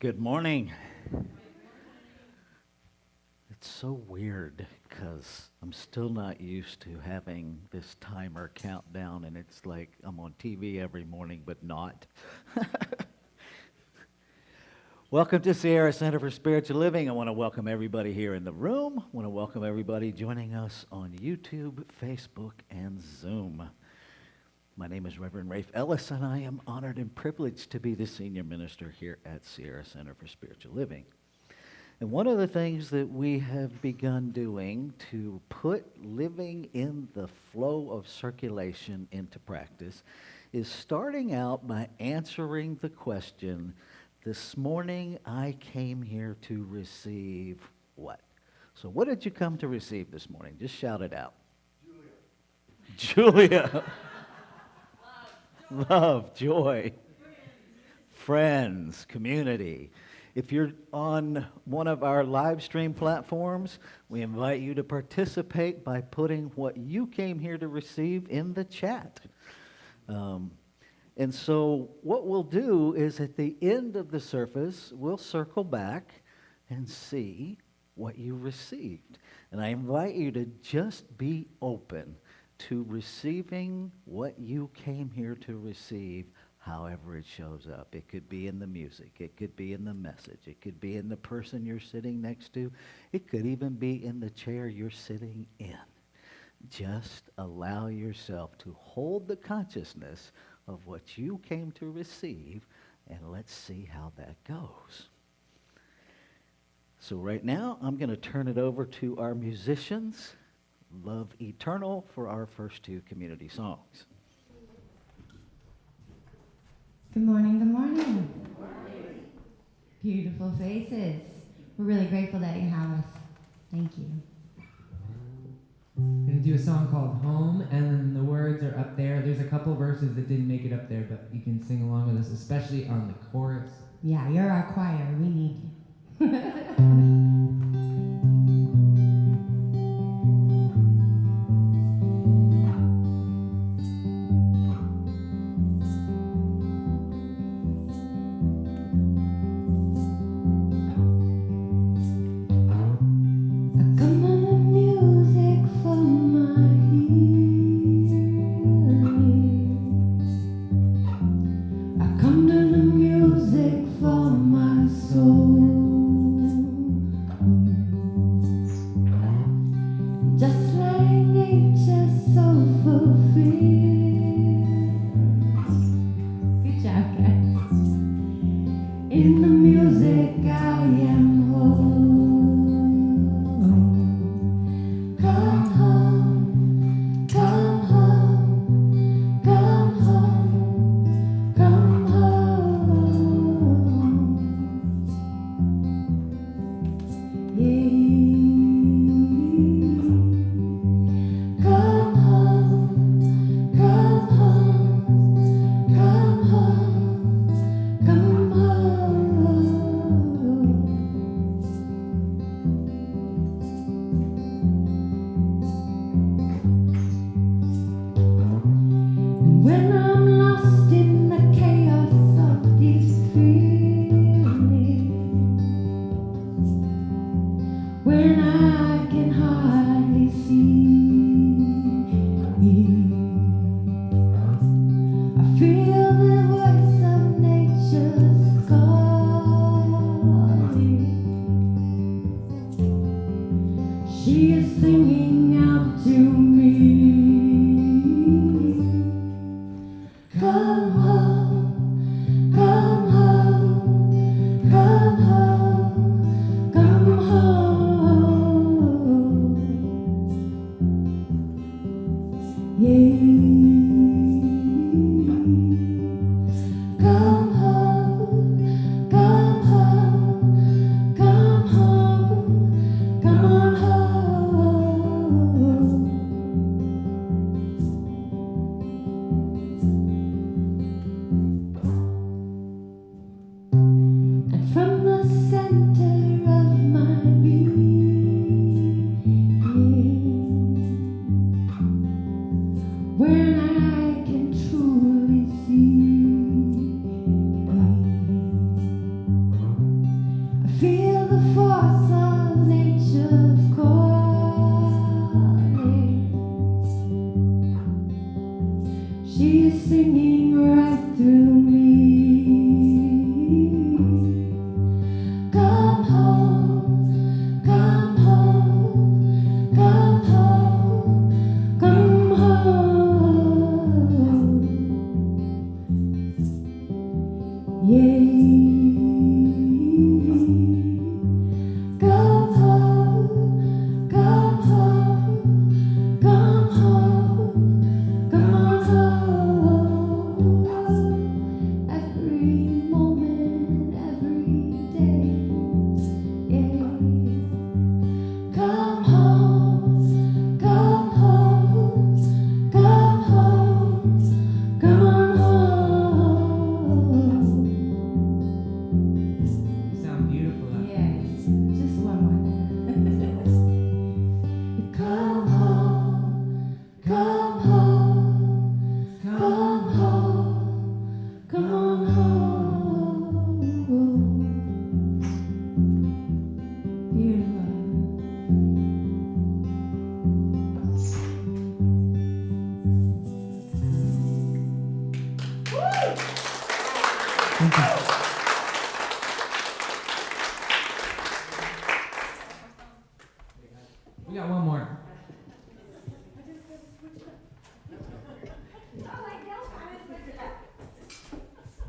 Good morning. It's so weird because I'm still not used to having this timer countdown, and it's like I'm on TV every morning, but not. Welcome to Sierra Center for Spiritual Living. I want to welcome everybody here in the room. I want to welcome everybody joining us on YouTube, Facebook, and Zoom. My name is Reverend Rafe Ellis, and I am honored and privileged to be the senior minister here at Sierra Center for Spiritual Living. And one of the things that we have begun doing to put living in the flow of circulation into practice is starting out by answering the question, this morning I came here to receive what? So what did you come to receive this morning? Just shout it out. Julia. Love, joy, friends, community. If you're on one of our live stream platforms, we invite you to participate by putting what you came here to receive in the chat. And so what we'll do is at the end of the service, we'll circle back and see what you received. And I invite you to just be open to receiving what you came here to receive, however it shows up. It could be in the music. It could be in the message. It could be in the person you're sitting next to. It could even be in the chair you're sitting in. Just allow yourself to hold the consciousness of what you came to receive, and let's see how that goes. So right now, I'm going to turn it over to our musicians, Love Eternal, for our first two community songs. Good morning, good morning. Good morning. Beautiful faces. We're really grateful that you have us. Thank you. We're going to do a song called Home, and then the words are up there. There's a couple verses that didn't make it up there, but you can sing along with us, especially on the chorus. Yeah, you're our choir. We need you. She is singing right through me. Come home, come home, come home, come home. Yeah. Come home, come home, come home, come on home. Every moment, every day, yeah. Come home, come home, come home, come on home. You sound beautiful out there. Yes, just one more. Come home, come home, come home, come on home. Beautiful. Thank you. We got one more.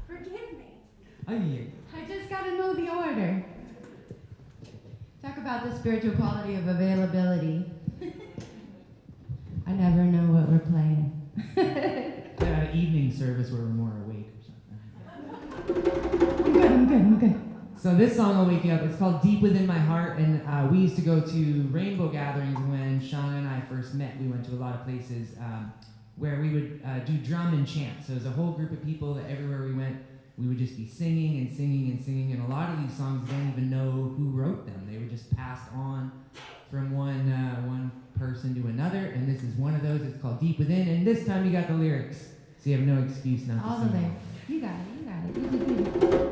Forgive me. Oh, yeah. I just gotta know the order. Talk about the spiritual quality of availability. I never know what we're playing. Evening service where we're more awake or something. I'm good. So this song will wake you up. It's called Deep Within My Heart, and we used to go to rainbow gatherings when Shauna and I first met. We went to a lot of places where we would do drum and chant. So there's a whole group of people that everywhere we went, we would just be singing and singing and singing, and a lot of these songs don't even know who wrote them. They were just passed on from one person to another, and this is one of those. It's called Deep Within, and this time you got the lyrics, so you have no excuse not All to the sing. lyrics. You got it. You did good.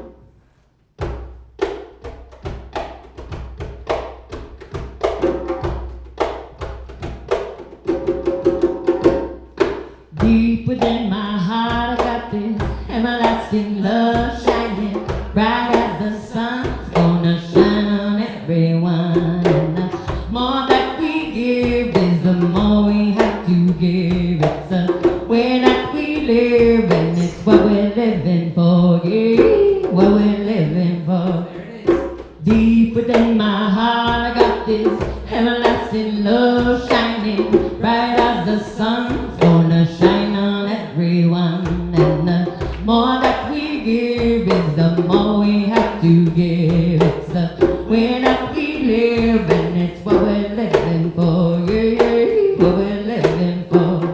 Deep within my heart, I got this everlasting love shining bright as the sun's gonna shine on everyone. And the more that we give is the more we have to give. It's the way that we live, and it's what we're living for. Yeah, what we're living for. There it is. Deep within my heart, I got this everlasting love shining bright as the sun's gonna shine on everyone. And the more that we give is the more we have to give. It's the way that we live, and it's what we're living for. Yeah, what we're living for.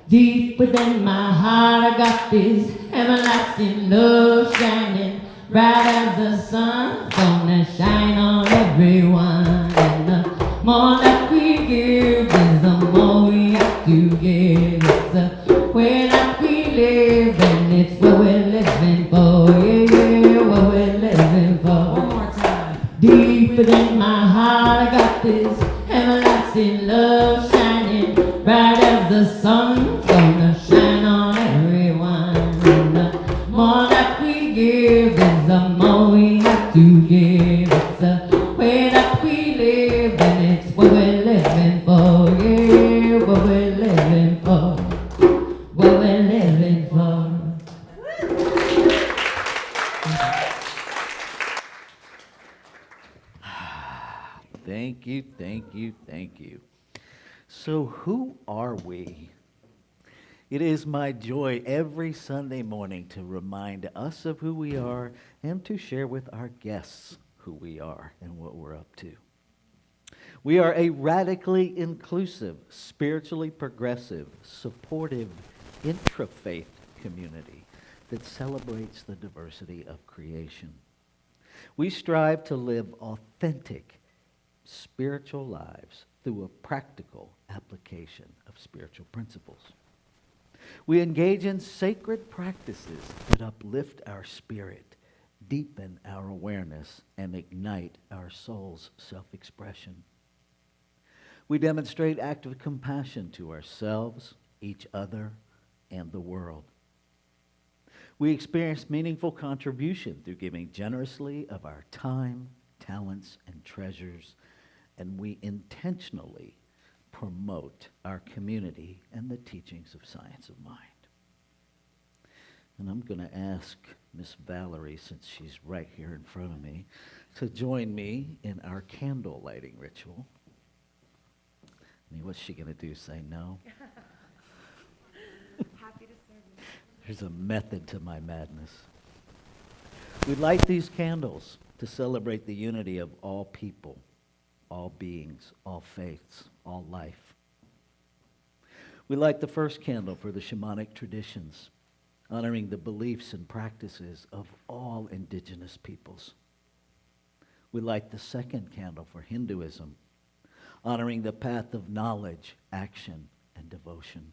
Deep within my heart, I got this everlasting love shining bright as the sun's gonna shine on everyone. And the more that we give is the more we have to give. It's the way that we live, and it's what we're living for. Yeah, what we're living for. One more time. Deep within my heart, I got this everlasting love shining bright as the sun's gonna shine on everyone. And the more that we give is the more we have to give. It's the way that we live, and it's what we're living for. Yeah, what we're living for. What we're living for. Thank you. So who are we? It is my joy every Sunday morning to remind us of who we are and to share with our guests who we are and what we're up to. We are a radically inclusive, spiritually progressive, supportive, intra-faith community that celebrates the diversity of creation. We strive to live authentic, spiritual lives through a practical application of spiritual principles. We engage in sacred practices that uplift our spirit, deepen our awareness, and ignite our soul's self-expression. We demonstrate active compassion to ourselves, each other, and the world. We experience meaningful contribution through giving generously of our time, talents, and treasures, and we intentionally promote our community and the teachings of science of mind. And I'm going to ask Miss Valerie, since she's right here in front of me, to join me in our candle lighting ritual. I mean, what's she going to do, say no? Happy to serve you. There's a method to my madness. We light these candles to celebrate the unity of all people, all beings, all faiths, all life. We light the first candle for the shamanic traditions, honoring the beliefs and practices of all indigenous peoples. We light the second candle for Hinduism, honoring the path of knowledge, action, and devotion.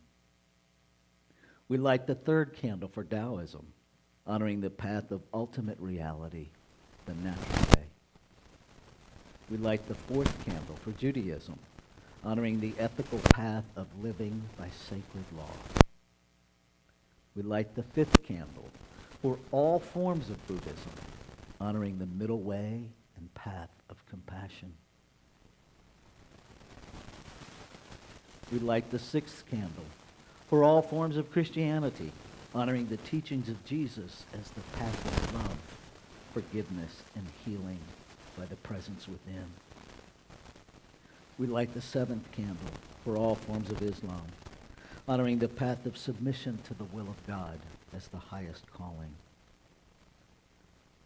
We light the third candle for Taoism, honoring the path of ultimate reality, the natural way. We light the fourth candle for Judaism, honoring the ethical path of living by sacred law. We light the fifth candle for all forms of Buddhism, honoring the middle way and path of compassion. We light the sixth candle for all forms of Christianity, honoring the teachings of Jesus as the path of love, forgiveness, and healing by the presence within. We light the seventh candle for all forms of Islam, honoring the path of submission to the will of God as the highest calling.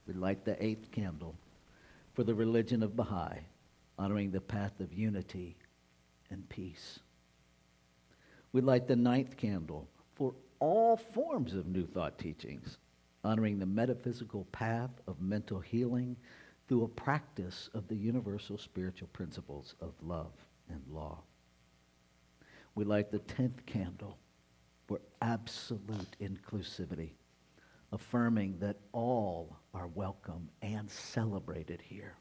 We light the eighth candle for the religion of Baha'i, honoring the path of unity and peace. We light the ninth candle for all forms of New Thought teachings, honoring the metaphysical path of mental healing through a practice of the universal spiritual principles of love and law. We light the 10th candle for absolute inclusivity, affirming that all are welcome and celebrated here.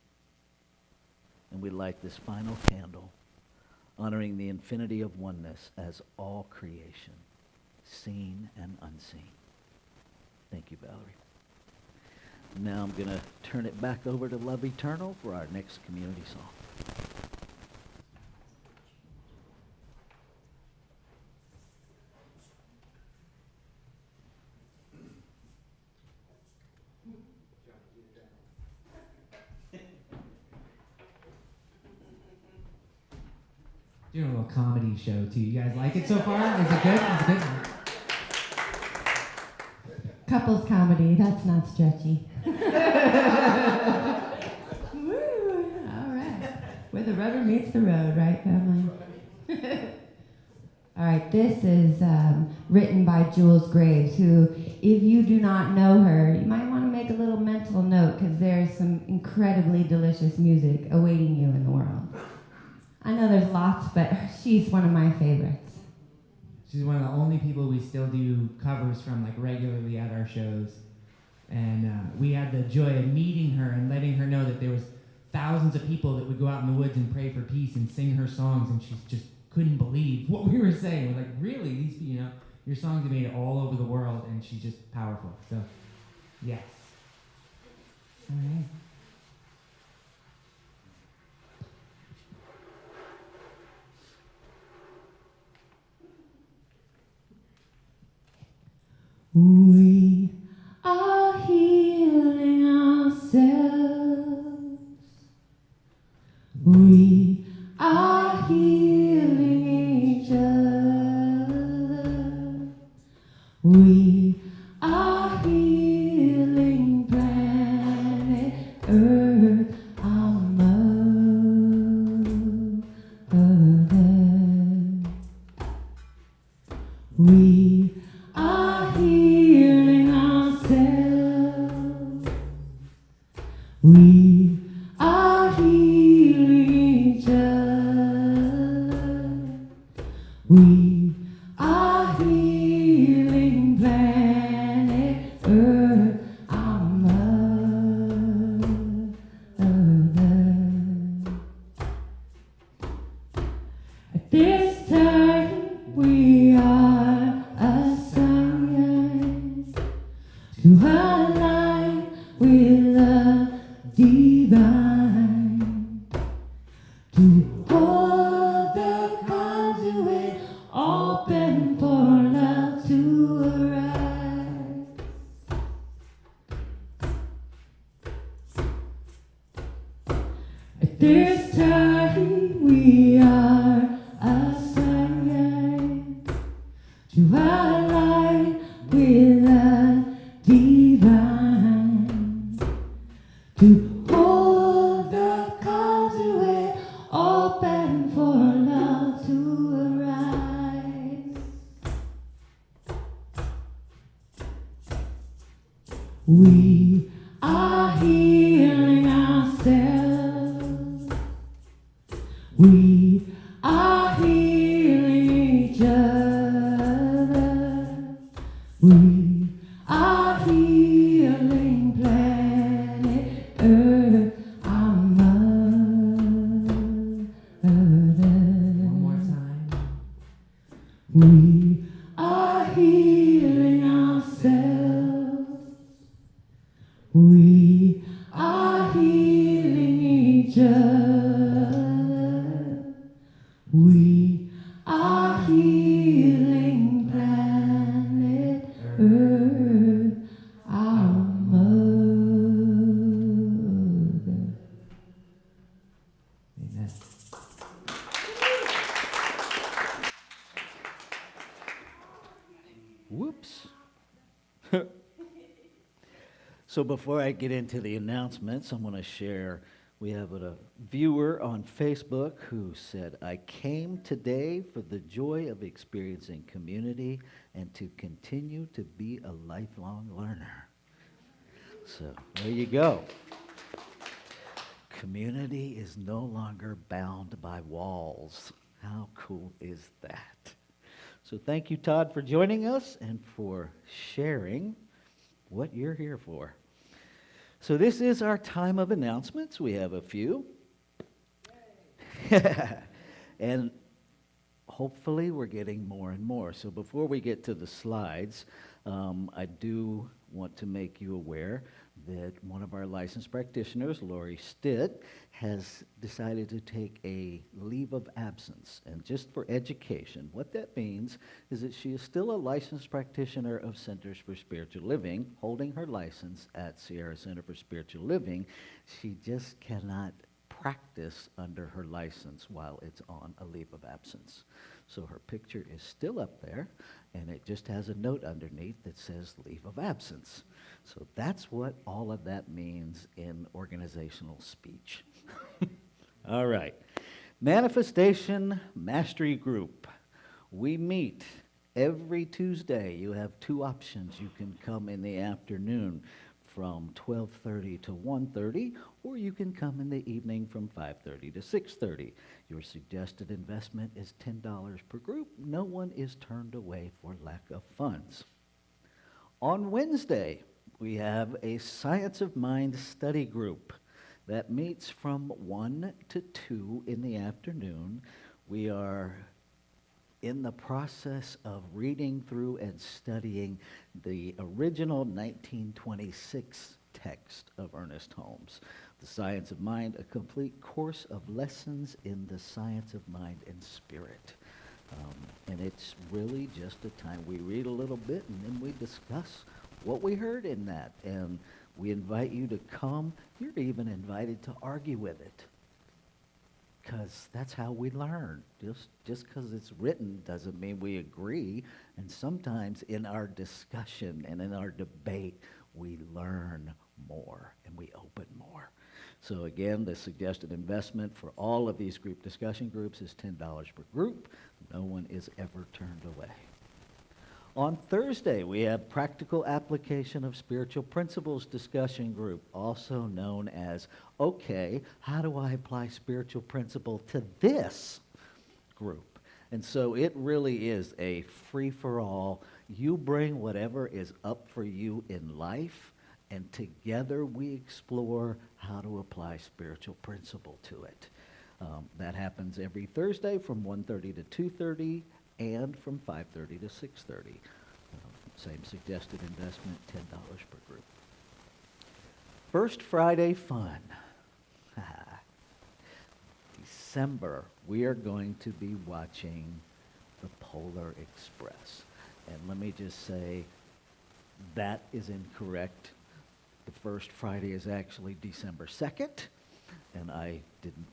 And we light this final candle, honoring the infinity of oneness as all creation, seen and unseen. Thank you, Valerie. Now I'm going to turn it back over to Love Eternal for our next community song. Doing a little comedy show too. You guys like it so far? Is it good? Is it good? Couples comedy, that's not stretchy. Woo, all right. Where the rubber meets the road, right, family? All right, this is written by Jules Graves, who, if you do not know her, you might want to make a little mental note because there's some incredibly delicious music awaiting you in the world. I know there's lots, but she's one of my favorites. She's one of the only people we still do covers from like regularly at our shows. And we had the joy of meeting her and letting her know that there was thousands of people that would go out in the woods and pray for peace and sing her songs, and she just couldn't believe what we were saying. We're like, really? These, your songs have made it all over the world, and she's just powerful. So, yes. All right. We are healing ourselves. We are healing each other. We are healing planet Earth, our mother. We are healing ourselves. We are healing each other. We are healing planet Earth, our mother. At this time we are a son. We are healing ourselves. We are healing each other. We are healing planet Earth, our mother. One more time. We are healing ourselves. We are healing each other. We are healing planet Earth, our mother. Amen. Whoops. So before I get into the announcements, I'm going to share, we have a viewer on Facebook who said, I came today for the joy of experiencing community and to continue to be a lifelong learner. So there you go. Community is no longer bound by walls. How cool is that? So thank you, Todd, for joining us and for sharing what you're here for. So this is our time of announcements. We have a few. And hopefully we're getting more and more. So before we get to the slides, I do want to make you aware that one of our licensed practitioners, Lori Stitt, has decided to take a leave of absence. And just for education, what that means is that she is still a licensed practitioner of Centers for Spiritual Living, holding her license at Sierra Center for Spiritual Living. She just cannot practice under her license while it's on a leave of absence. So her picture is still up there, and it just has a note underneath that says leave of absence. So that's what all of that means in organizational speech. All right. Manifestation Mastery Group. We meet every Tuesday. You have two options. You can come in the afternoon from 12:30 to 1:30, or you can come in the evening from 5:30 to 6:30. Your suggested investment is $10 per group. No one is turned away for lack of funds. On Wednesday, we have a Science of Mind study group that meets from 1 to 2 in the afternoon. We are in the process of reading through and studying the original 1926 text of Ernest Holmes, The Science of Mind, a complete course of lessons in the science of mind and spirit. And it's really just a time we read a little bit and then we discuss what we heard in that. And we invite you to come. You're even invited to argue with it, because that's how we learn. Just because it's written doesn't mean we agree. And sometimes in our discussion and in our debate, we learn more and we open more. So again, the suggested investment for all of these group discussion groups is $10 per group. No one is ever turned away. On Thursday, we have Practical Application of Spiritual Principles discussion group, also known as, okay, how do I apply spiritual principle to this group? And so it really is a free-for-all. You bring whatever is up for you in life, and together we explore how to apply spiritual principle to it. That happens every Thursday from 1:30 to 2:30 and from 5:30 to 6:30. Same suggested investment, $10 per group. First Friday Fun. December, we are going to be watching the Polar Express. And let me just say, that is incorrect. The first Friday is actually December 2nd, and I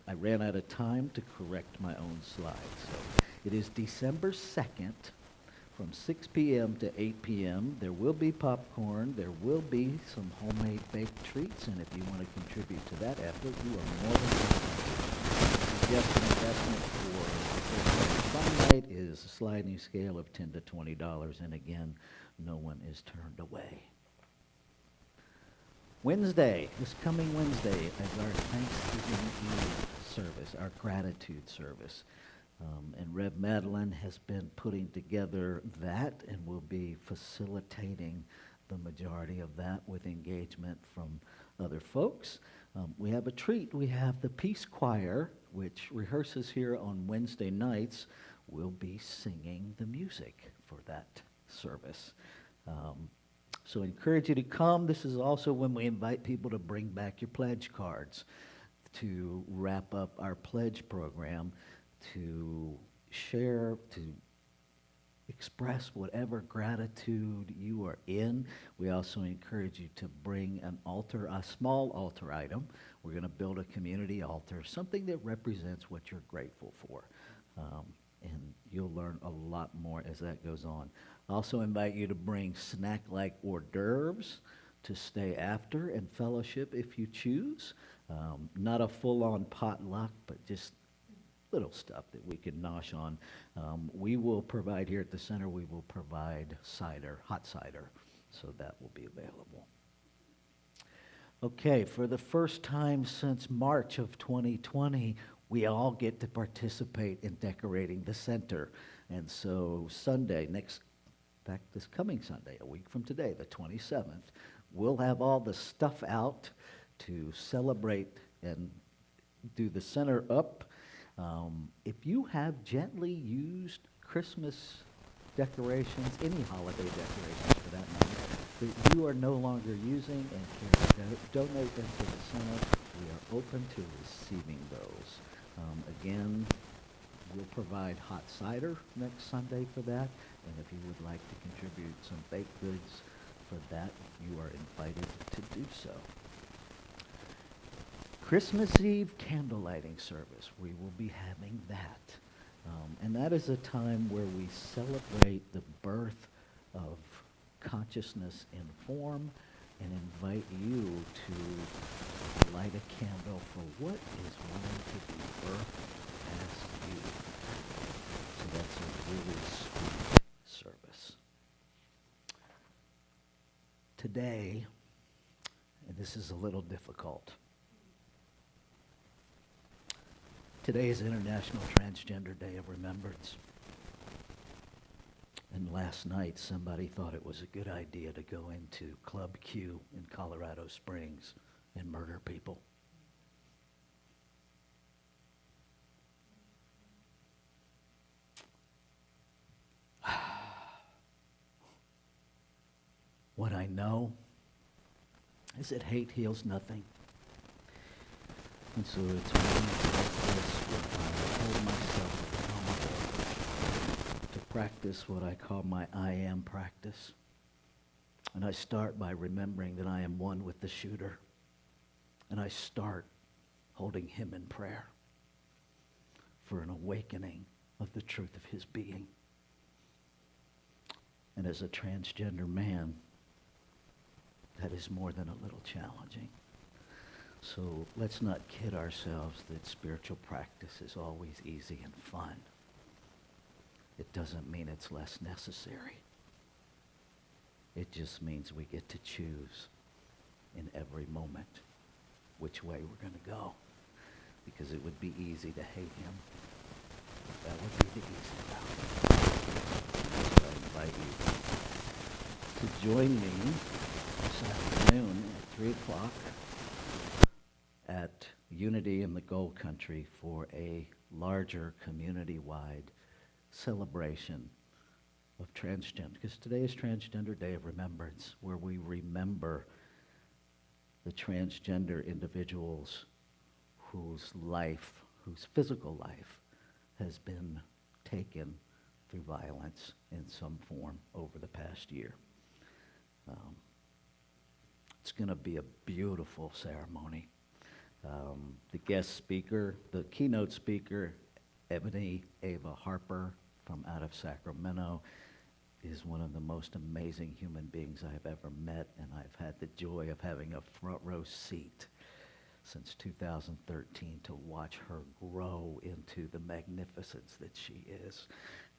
ran out of time to correct my own slides. So it is December 2nd from 6 p.m. to 8 p.m. There will be popcorn. There will be some homemade baked treats, and if you want to contribute to that effort, you are more than welcome. Suggested investment for Fun Night is a sliding scale of $10 to $20, and again, no one is turned away. Wednesday, this coming Wednesday, is our Thanksgiving Eve service, our gratitude service. And Rev Madeline has been putting together that and will be facilitating the majority of that with engagement from other folks. We have a treat. We have the Peace Choir, which rehearses here on Wednesday nights, will be singing the music for that service. So I encourage you to come. This is also when we invite people to bring back your pledge cards to wrap up our pledge program, to share, to express whatever gratitude you are in. We also encourage you to bring an altar, a small altar item. We're going to build a community altar, something that represents what you're grateful for. And you'll learn a lot more as that goes on. I also invite you to bring snack-like hors d'oeuvres to stay after and fellowship if you choose. Not a full-on potluck, but just little stuff that we can nosh on. We will provide here at the center, we will provide cider, hot cider, so that will be available. Okay, for the first time since March of 2020, we all get to participate in decorating the center. And so Sunday, this coming Sunday, a week from today, the 27th, we'll have all the stuff out to celebrate and do the center up. If you have gently used Christmas decorations, any holiday decorations for that matter, that you are no longer using and can donate them to the center, we are open to receiving those. Again, we'll provide hot cider next Sunday for that, and if you would like to contribute some baked goods for that, you are invited to do so. Christmas Eve candle lighting service, we will be having that. And that is a time where we celebrate the birth of consciousness in form and invite you to light a candle for what is wanting to be birthed as you. So that's a really sweet service. Today, and this is a little difficult, today is International Transgender Day of Remembrance. And last night, somebody thought it was a good idea to go into Club Q in Colorado Springs and murder people. What I know is that hate heals nothing. And so it's moments like this where I hold myself accountable to practice what I call my I am practice. And I start by remembering that I am one with the shooter. And I start holding him in prayer for an awakening of the truth of his being. And as a transgender man, that is more than a little challenging. So let's not kid ourselves that spiritual practice is always easy and fun. It doesn't mean it's less necessary. It just means we get to choose in every moment which way we're going to go. Because it would be easy to hate him. That would be the easy route. So I invite you to join me this afternoon at 3 o'clock at Unity in the Gold Country for a larger community-wide celebration of transgender. Because today is Transgender Day of Remembrance, where we remember the transgender individuals whose life, whose physical life, has been taken through violence in some form over the past year. It's going to be a beautiful ceremony. The guest speaker, the keynote speaker, Ebony Ava Harper from out of Sacramento, is one of the most amazing human beings I have ever met, and I've had the joy of having a front row seat since 2013 to watch her grow into the magnificence that she is.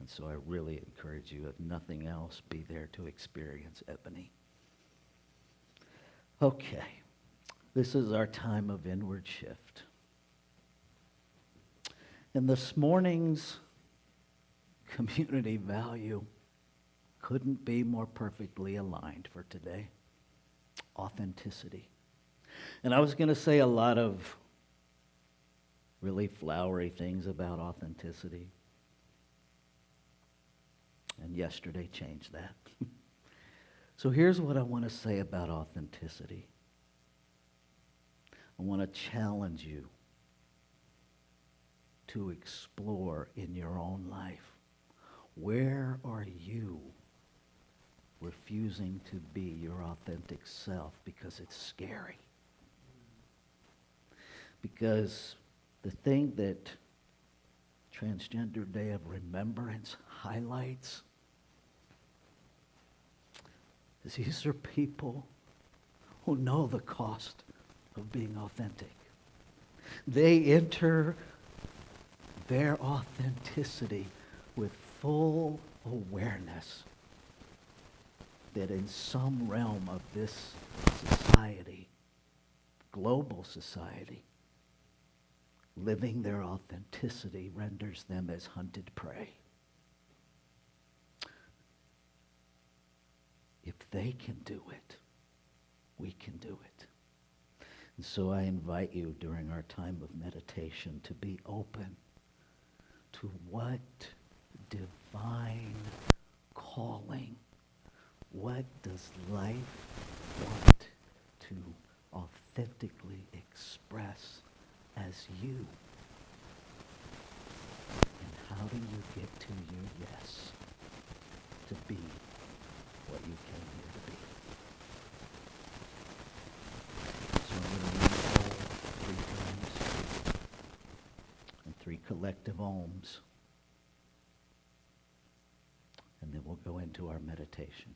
And so I really encourage you, if nothing else, be there to experience Ebony. Okay, This is our time of inward shift. And this morning's community value couldn't be more perfectly aligned for today. Authenticity. And I was going to say a lot of really flowery things about authenticity. And yesterday changed that. So here's what I want to say about authenticity. I want to challenge you to explore in your own life. Where are you refusing to be your authentic self because it's scary? Because the thing that Transgender Day of Remembrance highlights is these are people who know the cost of being authentic. They enter their authenticity with full awareness that in some realm of this society, global society, living their authenticity renders them as hunted prey. If they can do it, we can do it. And so I invite you during our time of meditation to be open to what divine calling, what does life want to authentically express as you? And how do you get to your yes to be what you came here to be? So I'm going to read all 3 times and 3 collective ohms. And then we'll go into our meditation.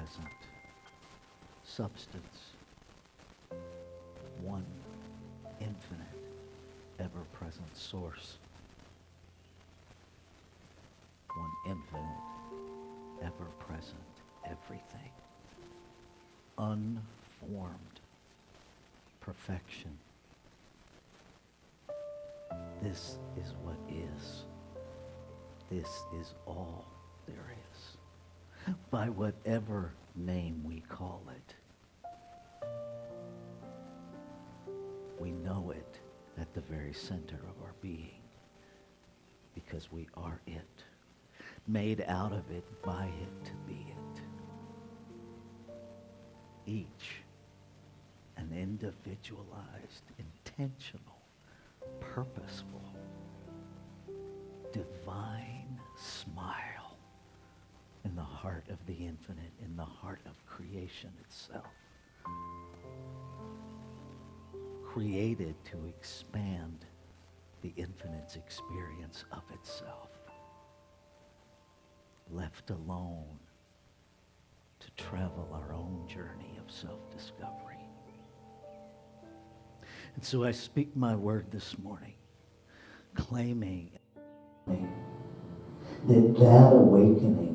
ever-present substance. One infinite, ever-present source. One infinite, ever-present everything. Unformed perfection. This is what is. This is all there is. By whatever name we call it, we know it at the very center of our being because we are it, made out of it, by it, to be it. Each an individualized, intentional, purposeful, divine smile in the heart of the infinite, in the heart of creation itself. Created to expand the infinite's experience of itself. Left alone to travel our own journey of self-discovery. And so I speak my word this morning, claiming that awakening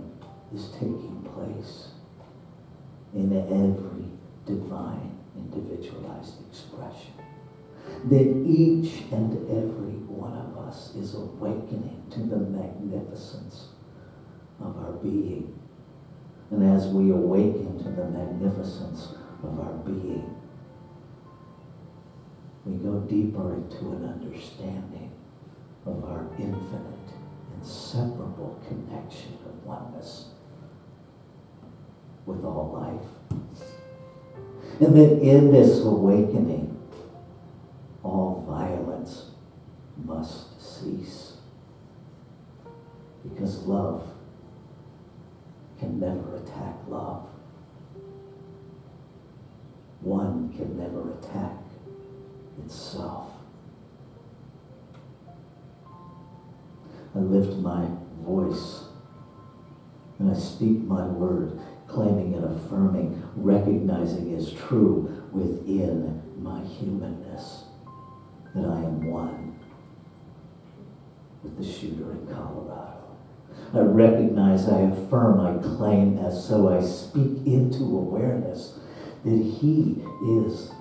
is taking place in every divine individualized expression. That each and every one of us is awakening to the magnificence of our being. And as we awaken to the magnificence of our being, we go deeper into an understanding of our infinite, inseparable connection of oneness with all life. And that in this awakening, all violence must cease. Because love can never attack love. One can never attack itself. I lift my voice and I speak my word, claiming and affirming, recognizing as true within my humanness that I am one with the shooter in Colorado. I recognize, I affirm, I claim, as so I speak into awareness that he is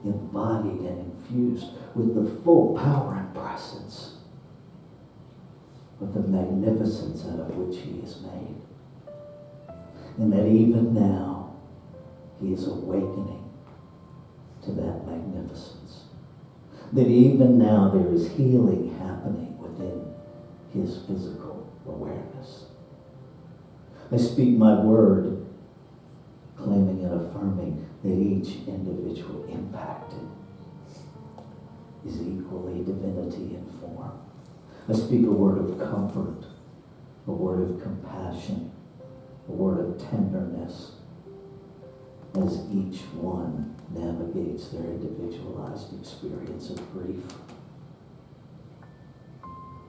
embodied and infused with the full power and presence of the magnificence out of which he is made. And that even now, he is awakening to that magnificence. That even now there is healing happening within his physical awareness. I speak my word, claiming and affirming that each individual impacted is equally divinity in form. I speak a word of comfort, a word of compassion, a word of tenderness, as each one navigates their individualized experience of grief.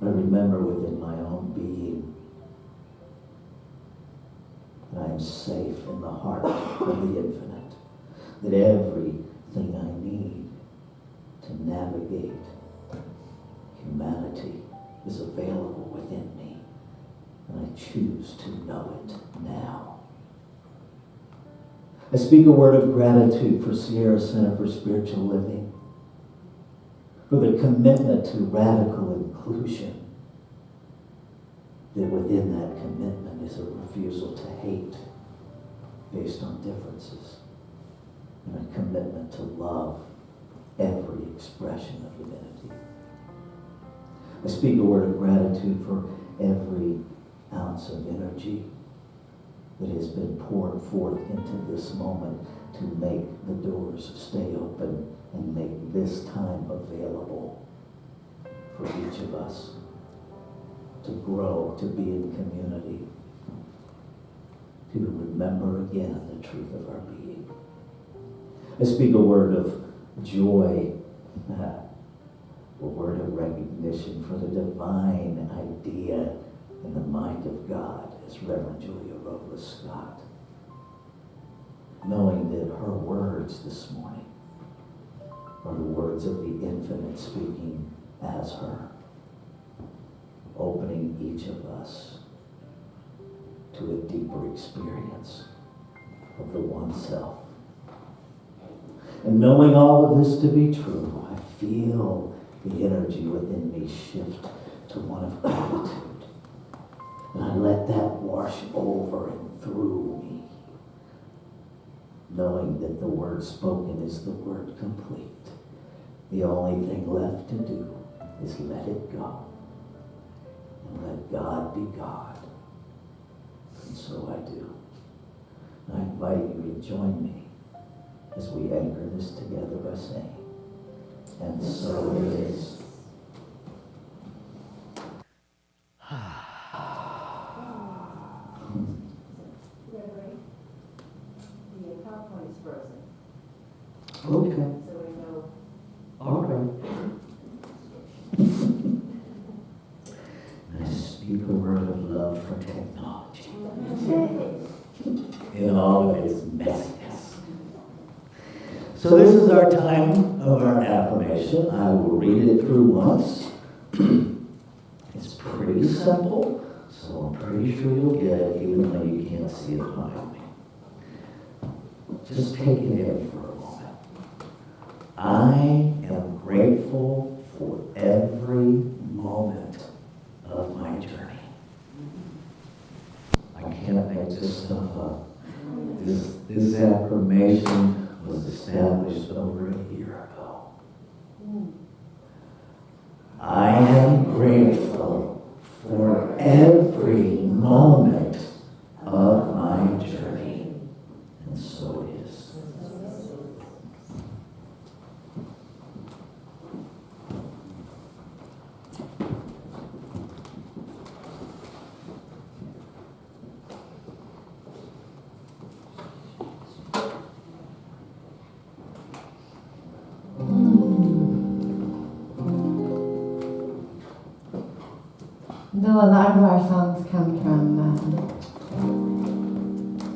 I remember within my own being that I am safe in the heart of the infinite, that everything I need to navigate humanity is available within me, and I choose to know it now. I speak a word of gratitude for Sierra Center for Spiritual Living, for the commitment to radical inclusion, that within that commitment is a refusal to hate based on differences, and a commitment to love every expression of divinity. I speak a word of gratitude for every ounce of energy that has been poured forth into this moment to make the doors stay open and make this time available for each of us to grow, to be in community, to remember again the truth of our being. I speak a word of joy, a word of recognition for the divine idea in the mind of God, as Reverend Julia Robles Scott knowing that her words this morning are the words of the infinite speaking as her, opening each of us to a deeper experience of the one self. And knowing all of this to be true, I feel the energy within me shift to one of gratitude. And I let that wash over and through me, knowing that the word spoken is the word complete. The only thing left to do is let it go and let God be God. And so I do. I invite you to join me as we anchor this together by saying, and so it is. Okay. So we know. All right. I speak a word of love for technology in all of its messiness. So this is our time of our affirmation. I will read it through once. It's pretty simple, so I'm pretty sure you'll get it even though you can't see it behind me. Just take it in for a moment. I am grateful for every moment of my journey. I can't make this stuff up. This affirmation was established over a year ago. I am grateful for every moment of my journey. And so it is. Though a lot of our songs come from,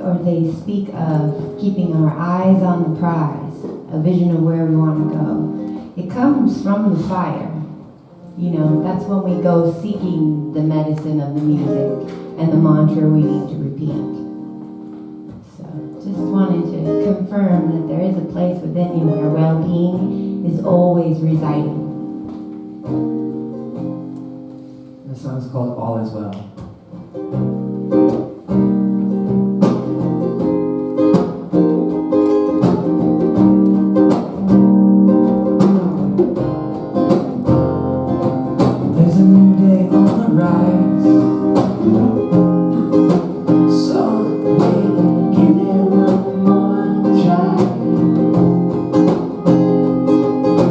or they speak of keeping our eyes on the prize, a vision of where we want to go, it comes from the fire. You know, that's when we go seeking the medicine of the music and the mantra we need to repeat. So just wanted to confirm that there is a place within you where well-being is always residing. The song's called All Is Well. There's a new day on the rise, so we give it one more try.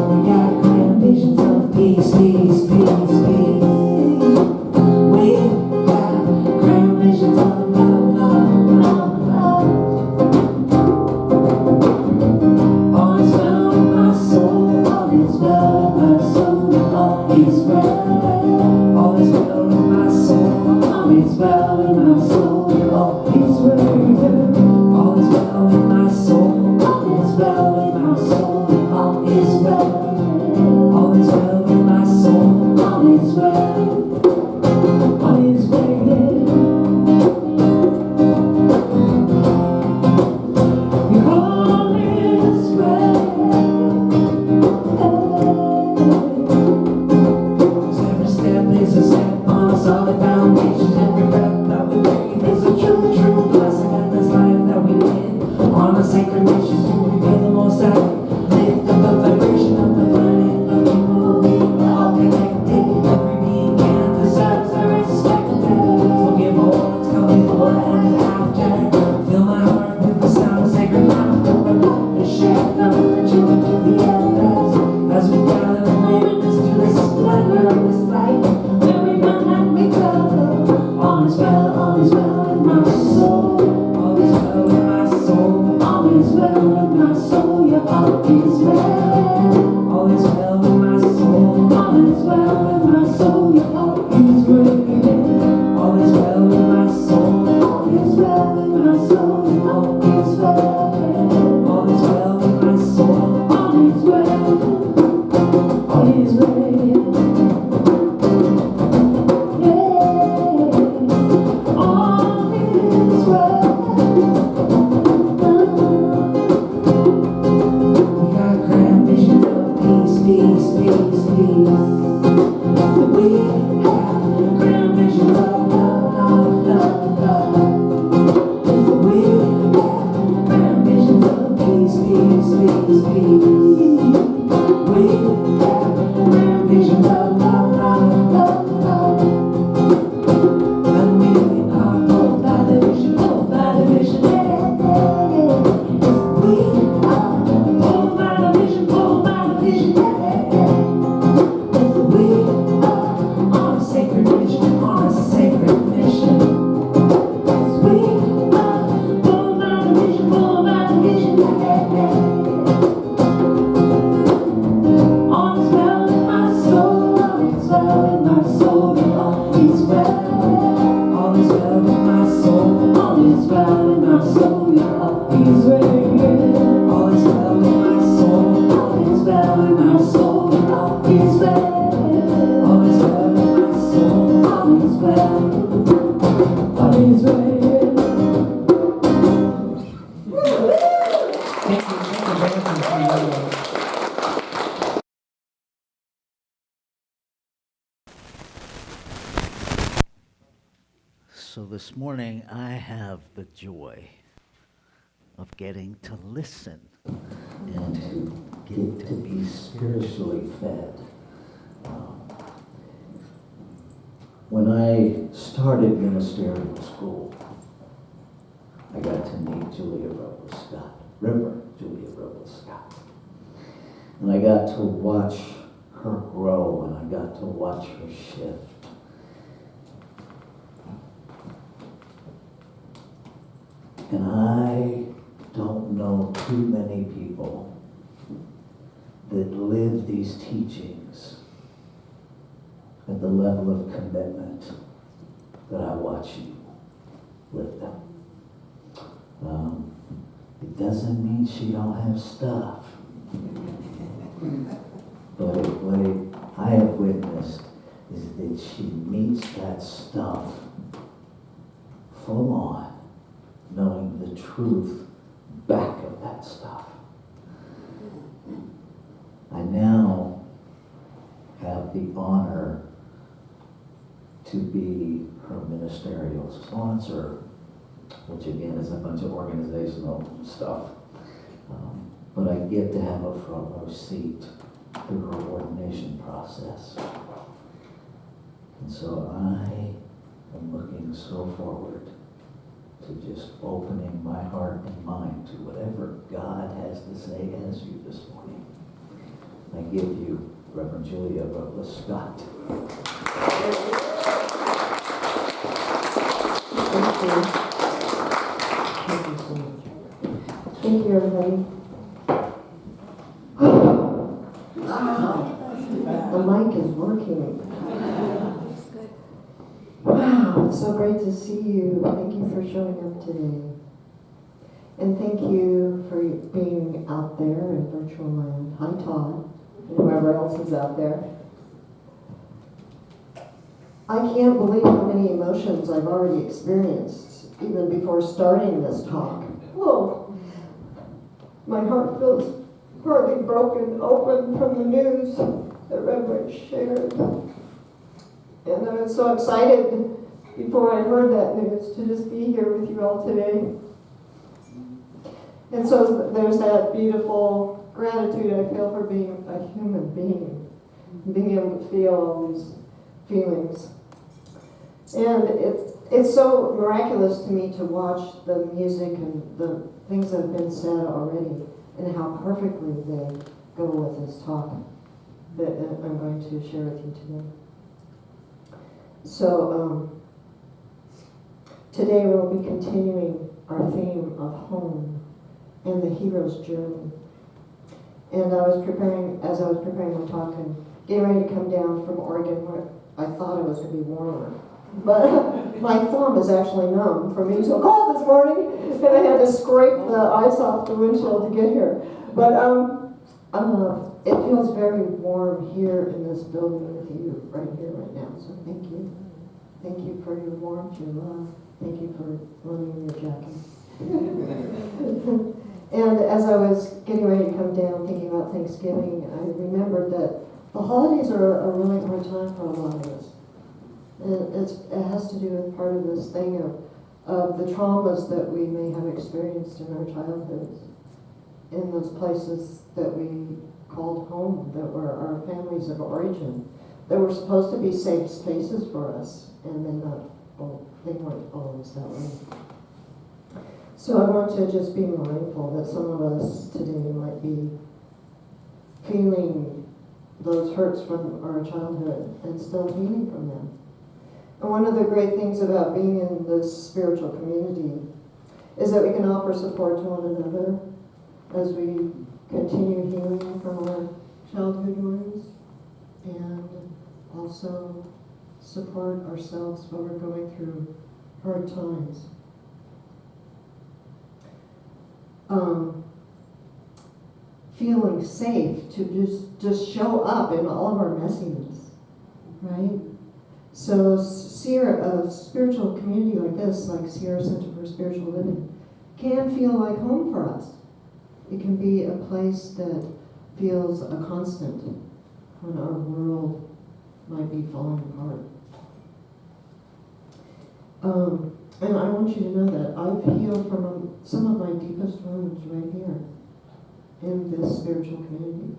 We got grand visions of peace, peace, peace, peace. We got grand visions of love, love, love, love. All is well in my soul, all is well in my soul, all is well. All is well in my soul, all is well in my soul, all is well. All is well in my soul, all is well in my soul, all is well. All is well in my soul, all is well. All is well. All is well. Every step is a step on a solid foundation. Every breath that we breathe is a true, true blessing in this life that we live. On a sacred mission to reveal the most out. Lift up the vibration of the planet, the people, we all connected. Every being can deserves a respect. Forgive all that's come before and after. Fill my heart with the sound of sacred laughter. Where love is shared, from the children to the elders. As we gather and witness to the splendor of this life, where we run and we go. All is well in my soul. All is well in my soul. All is well in my soul. Yeah, all is well. All is well in my soul. All is well in my soul. Yeah, all is well. All is well in my soul. All is well in my soul. Yeah, all is well. is well in my soul. All is well. All is well in my soul. All is well in my soul. All is well. All is well in my soul. All is well. All is well. So this morning, I have the joy of getting to listen and to get to be spiritually fed. When I started ministerial school, I got to meet Julia Robles Scott, Reverend Julia Robles Scott. And I got to watch her grow, and I got to watch her shift. And I don't know too many people that live these teachings at the level of commitment that I watch you live them. It doesn't mean she don't have stuff. But what I have witnessed is that she meets that stuff full on, knowing the truth back of that stuff. I now have the honor to be her ministerial sponsor, which again is a bunch of organizational stuff. But I get to have a front row seat through her ordination process. And so I am looking so forward to just opening my heart and mind to whatever God has to say as you this morning. I give you Reverend Julia Robles Scott. Thank you. Thank you so much. Thank you, everybody. The mic is working. Wow, it's so great to see you. Thank you for showing up today. And thank you for being out there in virtual land. Hi, Todd, and whoever else is out there. I can't believe how many emotions I've already experienced, even before starting this talk. Whoa. My heart feels partly broken open from the news that Reverend shared. And I was so excited before I heard that news to just be here with you all today. And so there's that beautiful gratitude I feel for being a human being, being able to feel all these feelings. And it's so miraculous to me to watch the music and the things that have been said already and how perfectly they go with this talk that I'm going to share with you today. So today we'll be continuing our theme of home and the hero's journey. And as I was preparing my talk and getting ready to come down from Oregon, where I thought it was going to be warmer. But my thumb is actually numb from being so cold this morning, and I had to scrape the ice off the windshield to get here. But it feels very warm here in this building with you right here, right now. So thank you. Thank you for your warmth, your love. Thank you for loaning me your jacket. And as I was getting ready to come down thinking about Thanksgiving, I remembered that the holidays are a really hard time for a lot of us. And it has to do with part of this thing of the traumas that we may have experienced in our childhoods, in those places that we called home, that were our families of origin, that were supposed to be safe spaces for us, and they weren't always that way. So I want to just be mindful that some of us today might be feeling those hurts from our childhood and still healing from them. And one of the great things about being in this spiritual community is that we can offer support to one another as we continue healing from our childhood wounds, and also support ourselves when we're going through hard times. feeling safe to just show up in all of our messiness, right? So a spiritual community like this, like Sierra Center for Spiritual Living, can feel like home for us. It can be a place that feels a constant when our world might be falling apart. And I want you to know that I've healed from some of my deepest wounds right here in this spiritual community.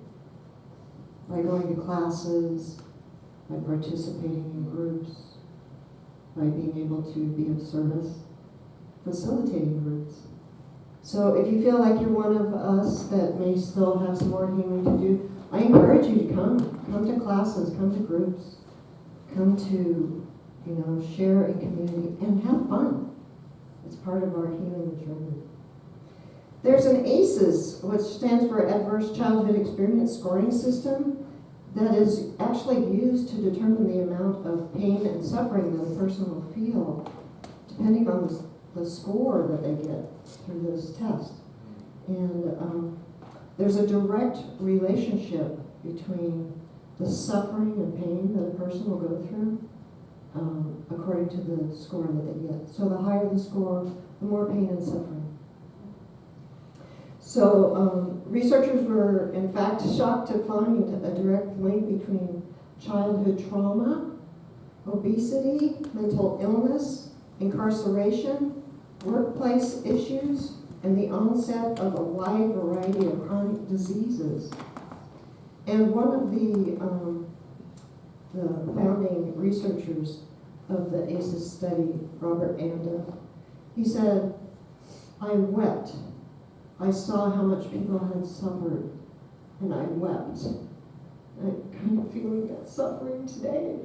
By going to classes, by participating in groups, by being able to be of service, facilitating groups. So if you feel like you're one of us that may still have some more healing to do, I encourage you to come. Come to classes, come to groups, come to, share in community and have fun. It's part of our healing journey. There's an ACEs, which stands for Adverse Childhood Experience Scoring System, that is actually used to determine the amount of pain and suffering that a person will feel, depending on the score that they get through this test. And there's a direct relationship between the suffering and pain that a person will go through according to the score that they get. So the higher the score, the more pain and suffering. So researchers were in fact shocked to find a direct link between childhood trauma, obesity, mental illness, incarceration, workplace issues, and the onset of a wide variety of chronic diseases. And one of the founding researchers of the ACEs study, Robert Anda, he said, "I wept. I saw how much people had suffered, and I wept." I'm kind of feeling that suffering today.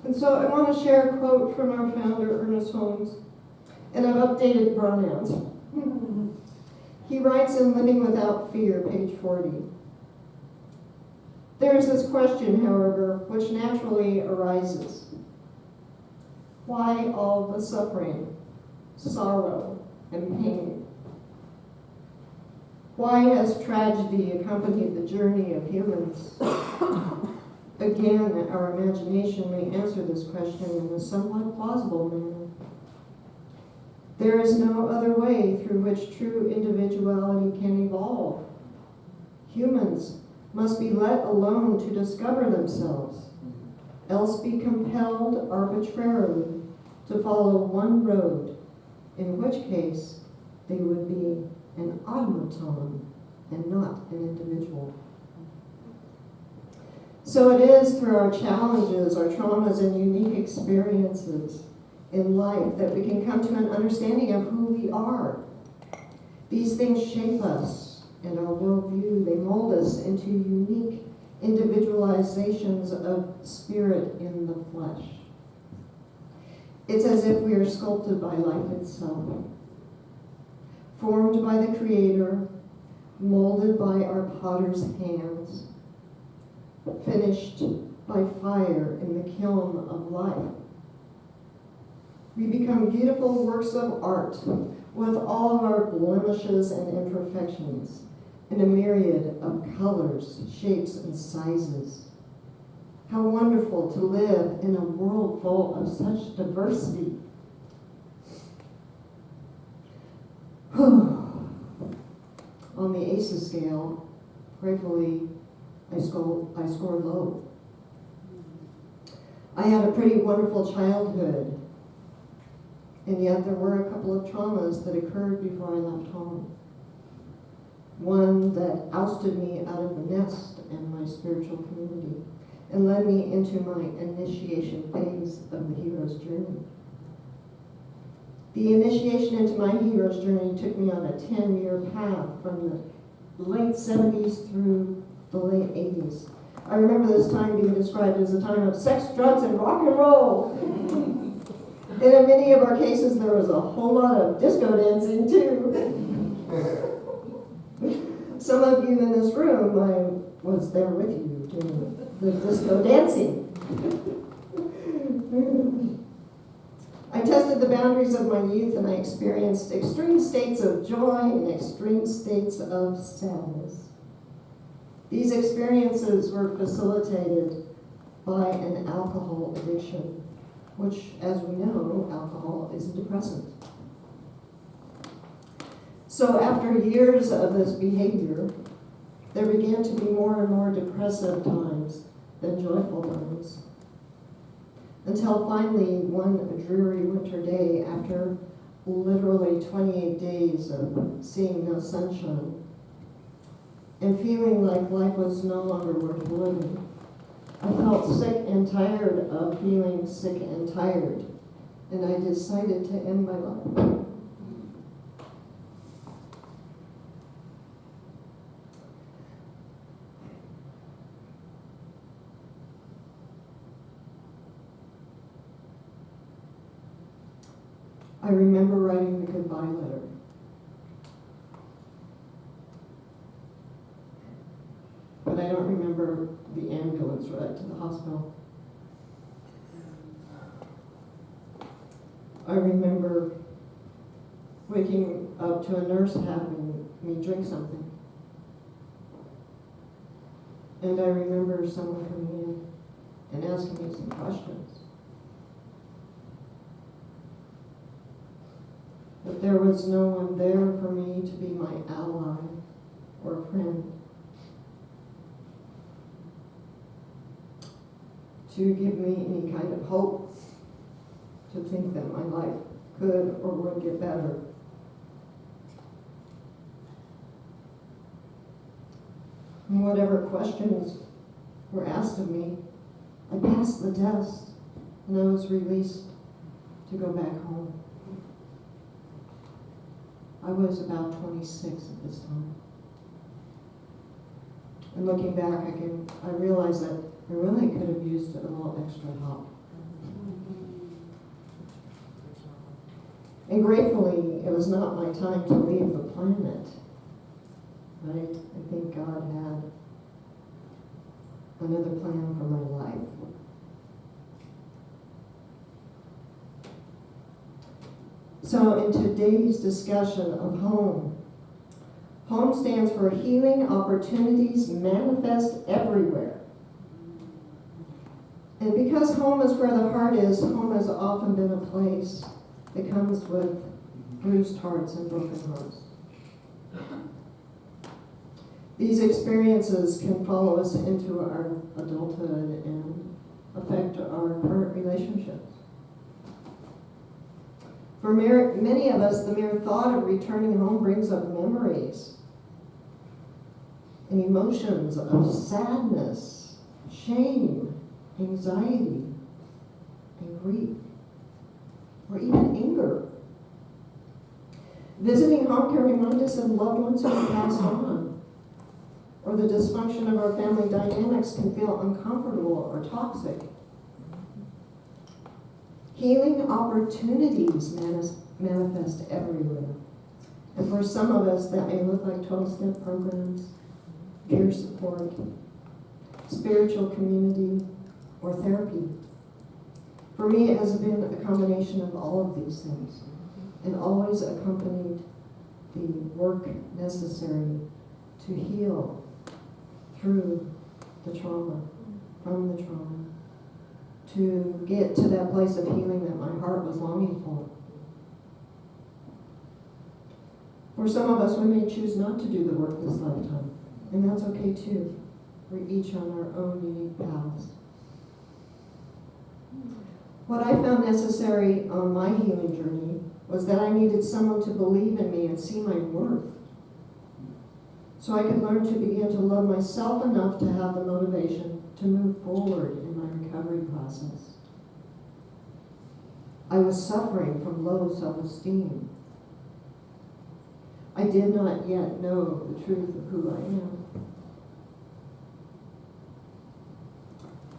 And so I want to share a quote from our founder, Ernest Holmes, and I've updated pronouns. He writes in Living Without Fear, page 40. "There is this question, however, which naturally arises. Why all the suffering, sorrow, and pain? Why has tragedy accompanied the journey of humans?" Again, our imagination may answer this question in a somewhat plausible manner. There is no other way through which true individuality can evolve. Humans must be let alone to discover themselves, else be compelled arbitrarily to follow one road, in which case they would be an automaton and not an individual. So it is through our challenges, our traumas, and unique experiences in life that we can come to an understanding of who we are. These things shape us and our worldview. They mold us into unique individualizations of spirit in the flesh. It's as if we are sculpted by life itself, formed by the Creator, molded by our potter's hands, finished by fire in the kiln of life. We become beautiful works of art with all of our blemishes and imperfections in a myriad of colors, shapes, and sizes. How wonderful to live in a world full of such diversity. On the ACEs scale, gratefully, I scored low. I had a pretty wonderful childhood, and yet there were a couple of traumas that occurred before I left home. One that ousted me out of the nest and my spiritual community and led me into my initiation phase of the hero's journey. The initiation into my hero's journey took me on a 10-year path from the late 70s through the late 80s. I remember this time being described as a time of sex, drugs, and rock and roll. And in many of our cases, there was a whole lot of disco dancing, too. Some of you in this room, I was there with you doing the disco dancing. I tested the boundaries of my youth and I experienced extreme states of joy and extreme states of sadness. These experiences were facilitated by an alcohol addiction, which, as we know, alcohol is a depressant. So after years of this behavior, there began to be more and more depressive times than joyful times. Until finally, one dreary winter day, after literally 28 days of seeing no sunshine, and feeling like life was no longer worth living, I felt sick and tired of feeling sick and tired, and I decided to end my life. I remember writing the goodbye letter. But I don't remember the ambulance ride to the hospital. I remember waking up to a nurse having me drink something. And I remember someone coming in and asking me some questions. But there was no one there for me to be my ally or friend, to give me any kind of hope, to think that my life could or would get better. And whatever questions were asked of me, I passed the test and I was released to go back home. I was about 26 at this time. And looking back, I realized that I really could have used a little extra help. And gratefully, it was not my time to leave the planet. Right? I think God had another plan for my life. So in today's discussion of home, home stands for healing opportunities manifest everywhere. And because home is where the heart is, home has often been a place that comes with bruised hearts and broken hearts. These experiences can follow us into our adulthood and affect our current relationships. For many of us, the mere thought of returning home brings up memories and emotions of sadness, shame, anxiety, and grief, or even anger. Visiting home can remind us of loved ones who have passed on, or the dysfunction of our family dynamics can feel uncomfortable or toxic. Healing opportunities manifest everywhere. And for some of us, that may look like 12-step programs, peer support, spiritual community, or therapy. For me, it has been a combination of all of these things, and always accompanied the work necessary to heal through the trauma, from the trauma, to get to that place of healing that my heart was longing for. For some of us, we may choose not to do the work this lifetime, and that's okay too. We're each on our own unique paths. What I found necessary on my healing journey was that I needed someone to believe in me and see my worth, so I could learn to begin to love myself enough to have the motivation to move forward in my recovery process. I was suffering from low self-esteem. I did not yet know the truth of who I am.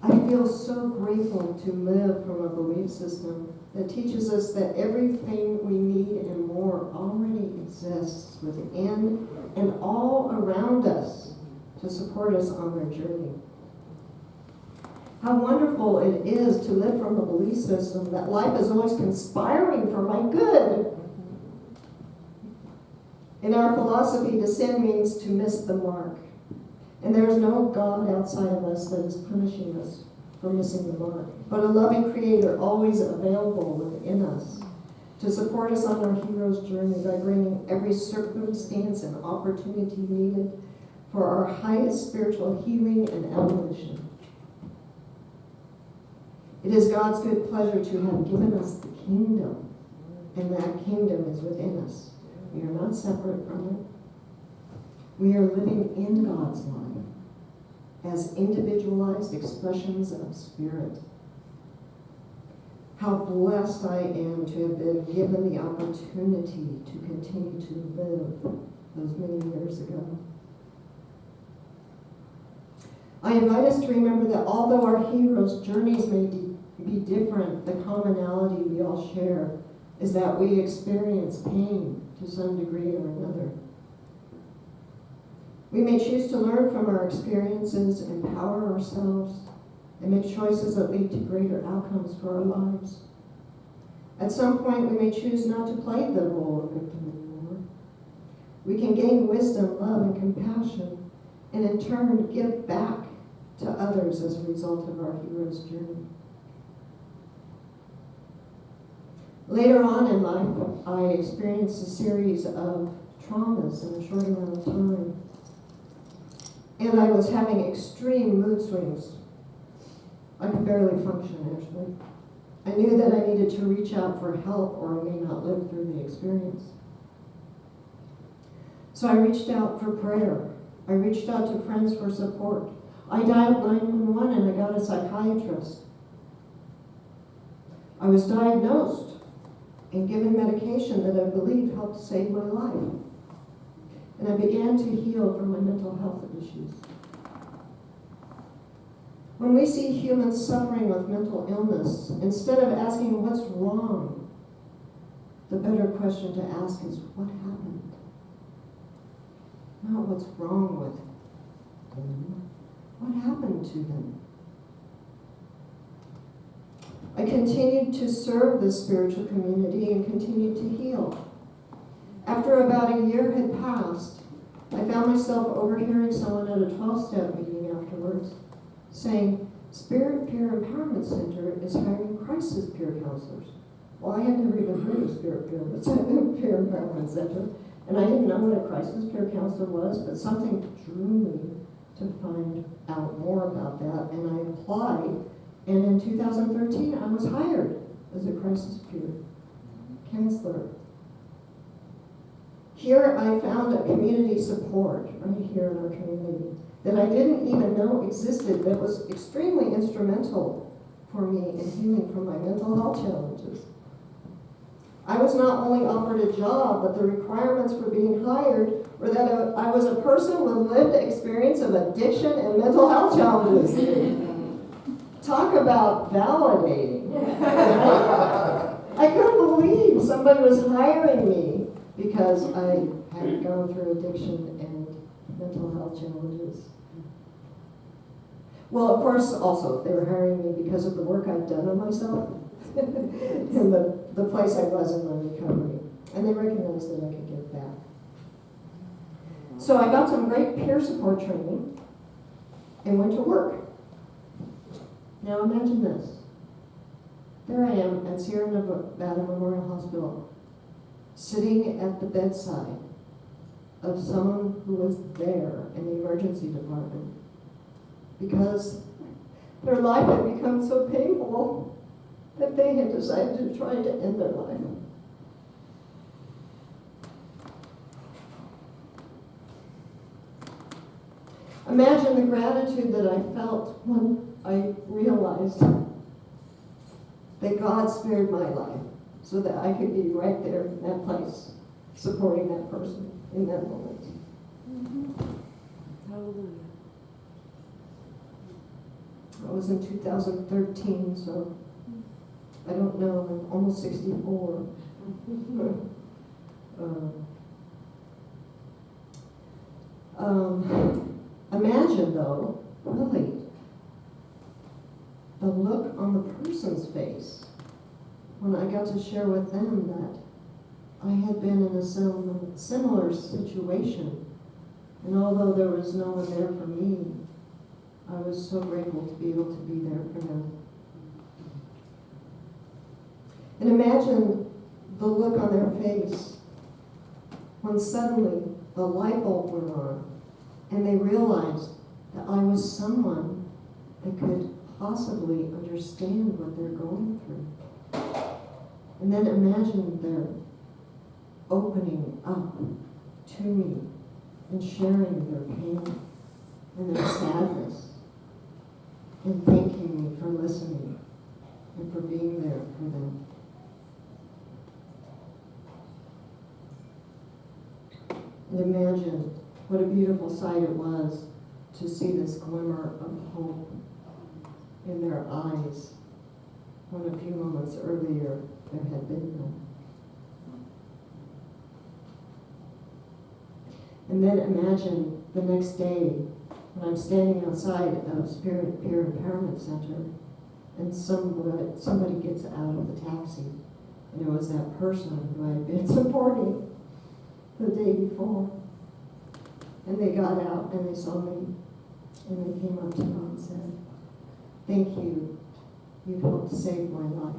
I feel so grateful to live from a belief system that teaches us that everything we need and more already exists within and all around us to support us on our journey. How wonderful it is to live from the belief system that life is always conspiring for my good. In our philosophy, to sin means to miss the mark. And there is no God outside of us that is punishing us for missing the mark, but a loving Creator always available within us to support us on our hero's journey by bringing every circumstance and opportunity needed for our highest spiritual healing and evolution. It is God's good pleasure to have given us the kingdom, and that kingdom is within us. We are not separate from it. We are living in God's life as individualized expressions of spirit. How blessed I am to have been given the opportunity to continue to live those many years ago. I invite us to remember that although our heroes' journeys may be different, the commonality we all share is that we experience pain to some degree or another. We may choose to learn from our experiences, empower ourselves, and make choices that lead to greater outcomes for our lives. At some point, we may choose not to play the role of victim anymore. We can gain wisdom, love, and compassion, and in turn give back to others as a result of our hero's journey. Later on in life, I experienced a series of traumas in a short amount of time. And I was having extreme mood swings. I could barely function, actually. I knew that I needed to reach out for help or I may not live through the experience. So I reached out for prayer. I reached out to friends for support. I dialed 911 and I got a psychiatrist. I was diagnosed and given medication that I believe helped save my life. And I began to heal from my mental health issues. When we see humans suffering with mental illness, instead of asking what's wrong, the better question to ask is what happened? Not what's wrong with them. What happened to them? I continued to serve the spiritual community and continued to heal. After about a year had passed, I found myself overhearing someone at a 12-step meeting afterwards saying, Spirit Peer Empowerment Center is hiring crisis peer counselors. Well, I had never even heard of Spirit Peer Empowerment Center, and I didn't know what a crisis peer counselor was, but something drew me to find out more about that, and I applied, and in 2013, I was hired as a crisis peer counselor. Here I found a community support right here in our community that I didn't even know existed that was extremely instrumental for me in healing from my mental health challenges. I was not only offered a job, but the requirements for being hired were that I was a person with lived experience of addiction and mental health challenges. Talk about validating. I couldn't believe somebody was hiring me because I had gone through addiction and mental health challenges. Well, of course, also, they were hiring me because of the work I'd done on myself and the place I was in my recovery. And they recognized that I could give back. So I got some great peer support training and went to work. Now imagine this. There I am at Sierra Nevada Memorial Hospital, sitting at the bedside of someone who was there in the emergency department because their life had become so painful that they had decided to try to end their life. Imagine the gratitude that I felt when I realized that God spared my life so that I could be right there in that place, supporting that person in that moment. Hallelujah. I was in 2013, so I don't know, I'm almost 64. Imagine, though, really, the look on the person's face when I got to share with them that I had been in a similar situation. And although there was no one there for me, I was so grateful to be able to be there for them. And imagine the look on their face when suddenly the light bulb went on and they realized that I was someone that could possibly understand what they're going through. And then imagine their opening up to me and sharing their pain and their sadness and thanking me for listening and for being there for them. And imagine what a beautiful sight it was to see this glimmer of hope in their eyes when a few moments earlier there had been none. And then imagine the next day when I'm standing outside of Spirit Peer Empowerment Center and somebody gets out of the taxi, and it was that person who I had been supporting the day before. And they got out and they saw me and they came up to me and said, "Thank you. You've helped save my life."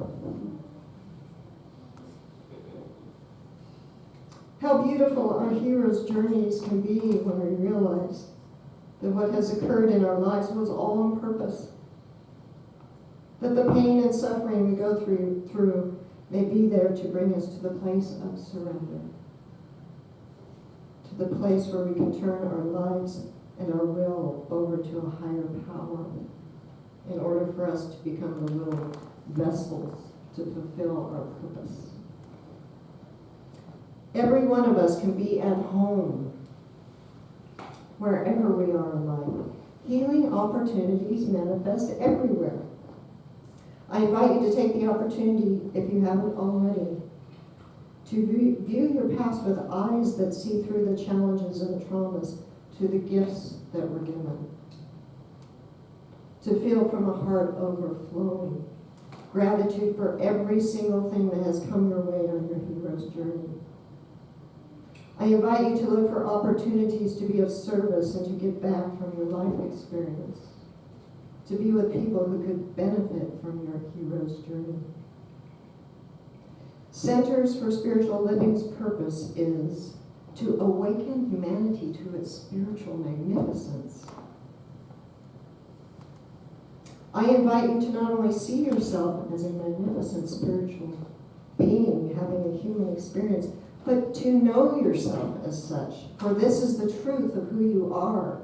How beautiful our heroes' journeys can be when we realize that what has occurred in our lives was all on purpose. That the pain and suffering we go through may be there to bring us to the place of surrender. To the place where we can turn our lives and our will over to a higher power in order for us to become the willing vessels to fulfill our purpose. Every one of us can be at home wherever we are in life. Healing opportunities manifest everywhere. I invite you to take the opportunity, if you haven't already, to view your past with eyes that see through the challenges and the traumas to the gifts that were given. To feel from a heart overflowing gratitude for every single thing that has come your way on your hero's journey. I invite you to look for opportunities to be of service and to give back from your life experience. To be with people who could benefit from your hero's journey. Centers for Spiritual Living's purpose is to awaken humanity to its spiritual magnificence. I invite you to not only see yourself as a magnificent spiritual being having a human experience, but to know yourself as such. For this is the truth of who you are.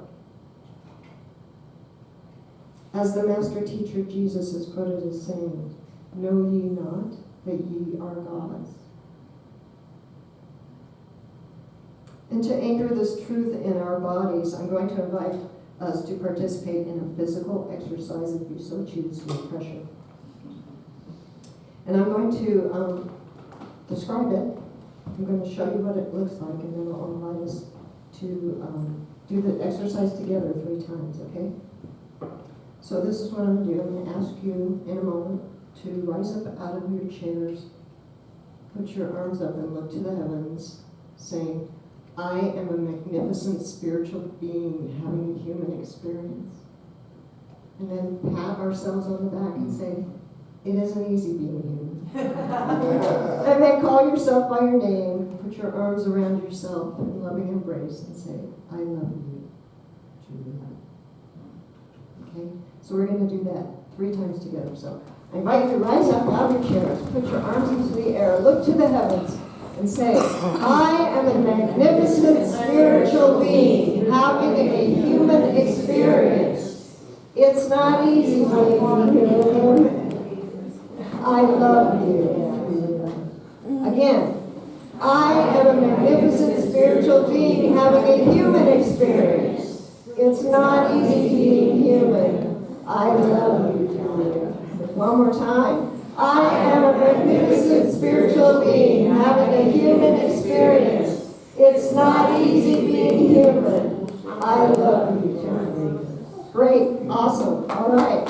As the Master Teacher Jesus is quoted as saying, "Know ye not that ye are gods?" And to anchor this truth in our bodies, I'm going to invite us to participate in a physical exercise if you so choose, no pressure. And I'm going to describe it. I'm going to show you what it looks like, and then I'll invite us to do the exercise together 3 times, okay? So this is what I'm going to do. I'm going to ask you in a moment to rise up out of your chairs, put your arms up and look to the heavens, saying, "I am a magnificent spiritual being having a human experience." And then pat ourselves on the back and say, "It isn't easy being human." And then call yourself by your name, put your arms around yourself in loving embrace and say, "I love you, Julia." Okay? So we're going to do that 3 times together. So I invite you to rise up out of your chairs, put your arms into the air, look to the heavens, and say, "I am a magnificent spiritual being having a human experience. It's not easy being human. I love you." Again, "I am a magnificent spiritual being having a human experience. It's not easy being human. I love you, Julia." One more time. "I am a magnificent spiritual being having a human experience. It's not easy being human. I love you, Julia." Great. Awesome. All right.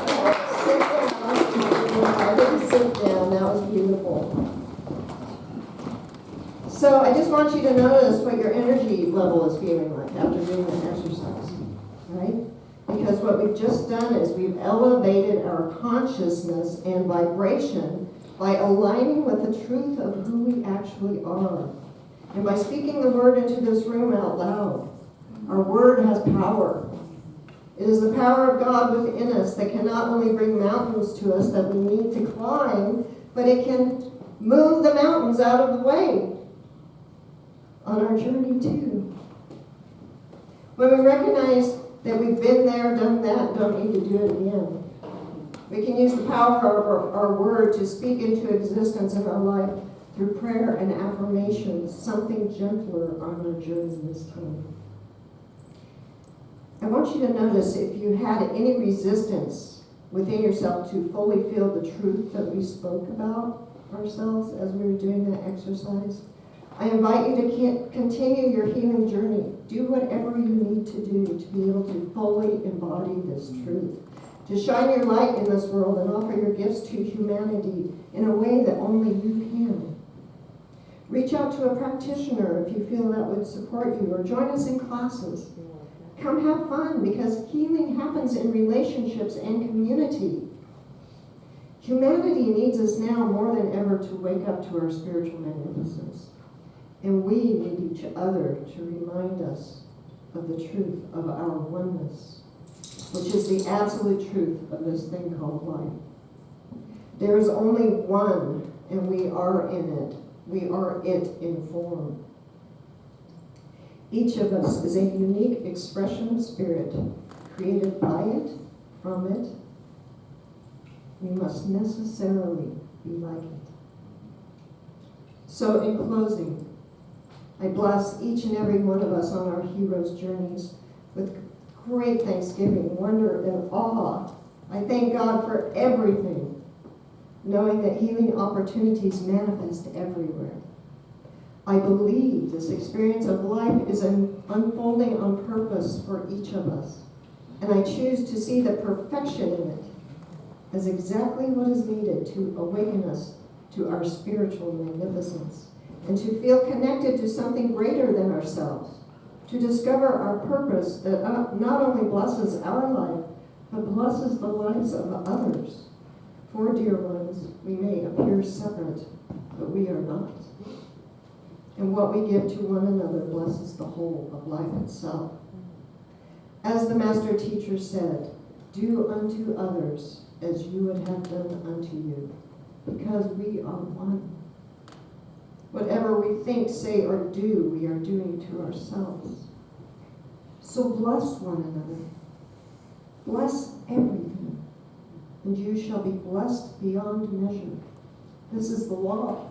Sit down. So I just want you to notice what your energy level is feeling like after doing that exercise, right? Because what we've just done is we've elevated our consciousness and vibration by aligning with the truth of who we actually are. And by speaking the word into this room out loud. Our word has power. It is the power of God within us that can not only bring mountains to us that we need to climb, but it can move the mountains out of the way on our journey too. When we recognize that we've been there, done that, don't need to do it again. We can use the power of our word to speak into existence in our life through prayer and affirmations, something gentler on our journey this time. I want you to notice if you had any resistance within yourself to fully feel the truth that we spoke about ourselves as we were doing that exercise. I invite you to continue your healing journey. Do whatever you need to do to be able to fully embody this truth. To shine your light in this world and offer your gifts to humanity in a way that only you can. Reach out to a practitioner if you feel that would support you, or join us in classes. Come have fun, because healing happens in relationships and community. Humanity needs us now more than ever to wake up to our spiritual magnificence. And we need each other to remind us of the truth of our oneness, which is the absolute truth of this thing called life. There is only one, and we are in it. We are it in form. Each of us is a unique expression of spirit, created by it, from it. We must necessarily be like it. So in closing, I bless each and every one of us on our heroes' journeys with great thanksgiving, wonder, and awe. I thank God for everything, knowing that healing opportunities manifest everywhere. I believe this experience of life is unfolding on purpose for each of us, and I choose to see the perfection in it as exactly what is needed to awaken us to our spiritual magnificence, and to feel connected to something greater than ourselves, to discover our purpose that not only blesses our life, but blesses the lives of others. For, dear ones, we may appear separate, but we are not. And what we give to one another blesses the whole of life itself. As the Master Teacher said, do unto others as you would have done unto you, because we are one. Whatever we think, say, or do, we are doing to ourselves. So bless one another. Bless everything, and you shall be blessed beyond measure. This is the law.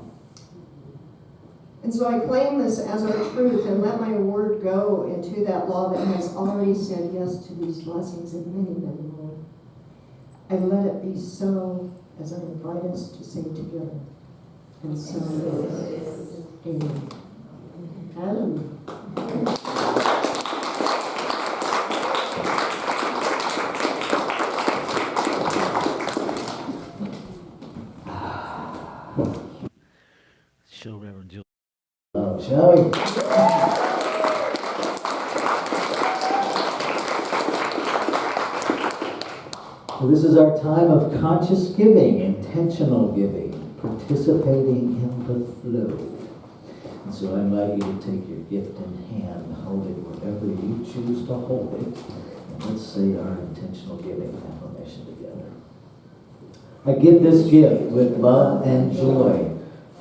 And so I claim this as our truth and let my word go into that law that has already said yes to these blessings and many, many more. And let it be so as I invite us to say together. And so it is. Amen. Adam. Show Reverend Jill. Shall we? So this is our time of conscious giving, intentional giving, participating in the flow. And so I invite you to take your gift in hand, hold it wherever you choose to hold it, and let's say our intentional giving affirmation together. I give this gift with love and joy,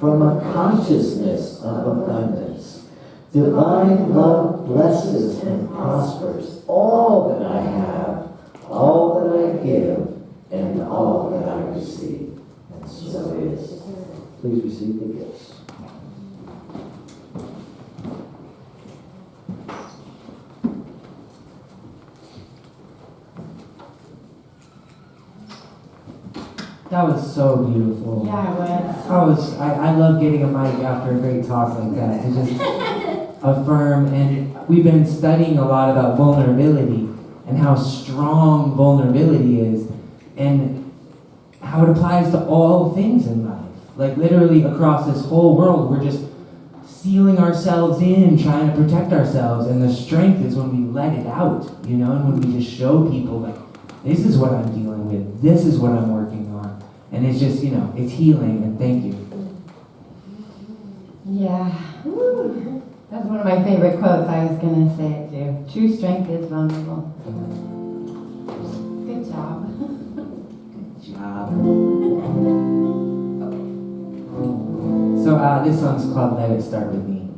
from a consciousness of abundance. Divine love blesses and prospers all that I have, all that I give, and all that I receive. And so it is. Please receive the gifts. That was so beautiful. Yeah, it was. I love getting a mic after a great talk like that to just affirm. And we've been studying a lot about vulnerability and how strong vulnerability is and how it applies to all things in life. Like literally across this whole world, we're just sealing ourselves in, trying to protect ourselves, and the strength is when we let it out, you know, and when we just show people, like, this is what I'm dealing with, this is what I'm working on, and it's just, you know, it's healing, and thank you. Yeah. Woo. That's one of my favorite quotes. I was going to say it too. True strength is vulnerable. Good job. Good job. So this song's called Let It Start With Me.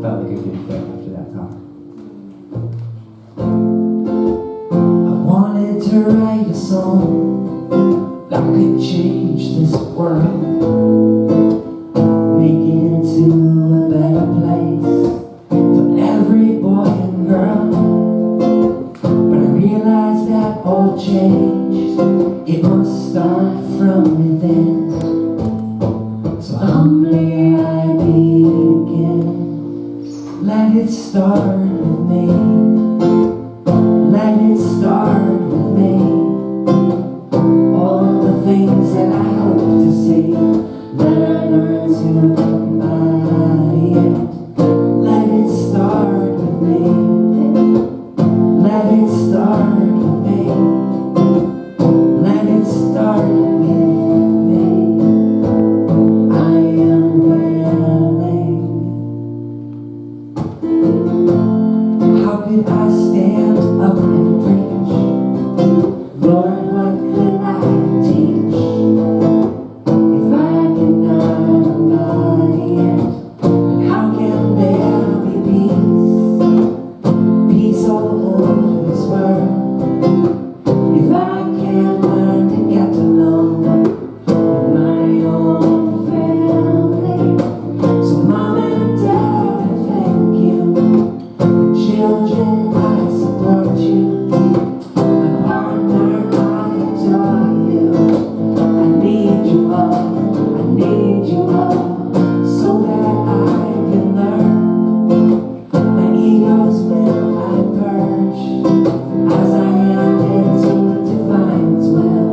Felt like a good fit after that talk. I wanted to write a song that could change this world, make it into a better place for every boy and girl. But I realized that all change, it must start from within. So humbly I begin. Let it start with me. Let it start with me. All the things that I hope to see, let I learn to embody it. Let it start with me. Let it start with me. Let it start with me. I am willing. How could I stand up and preach? Lord, what could I teach if I cannot embody it? And how can there be peace all over this world if I can't learn to get along with my own family? So mom and dad, I thank you. Children, I support you. My partner, I adore you. I need you all, I need you all, so that I can learn. My ego's will I purge, as I am into divine's will.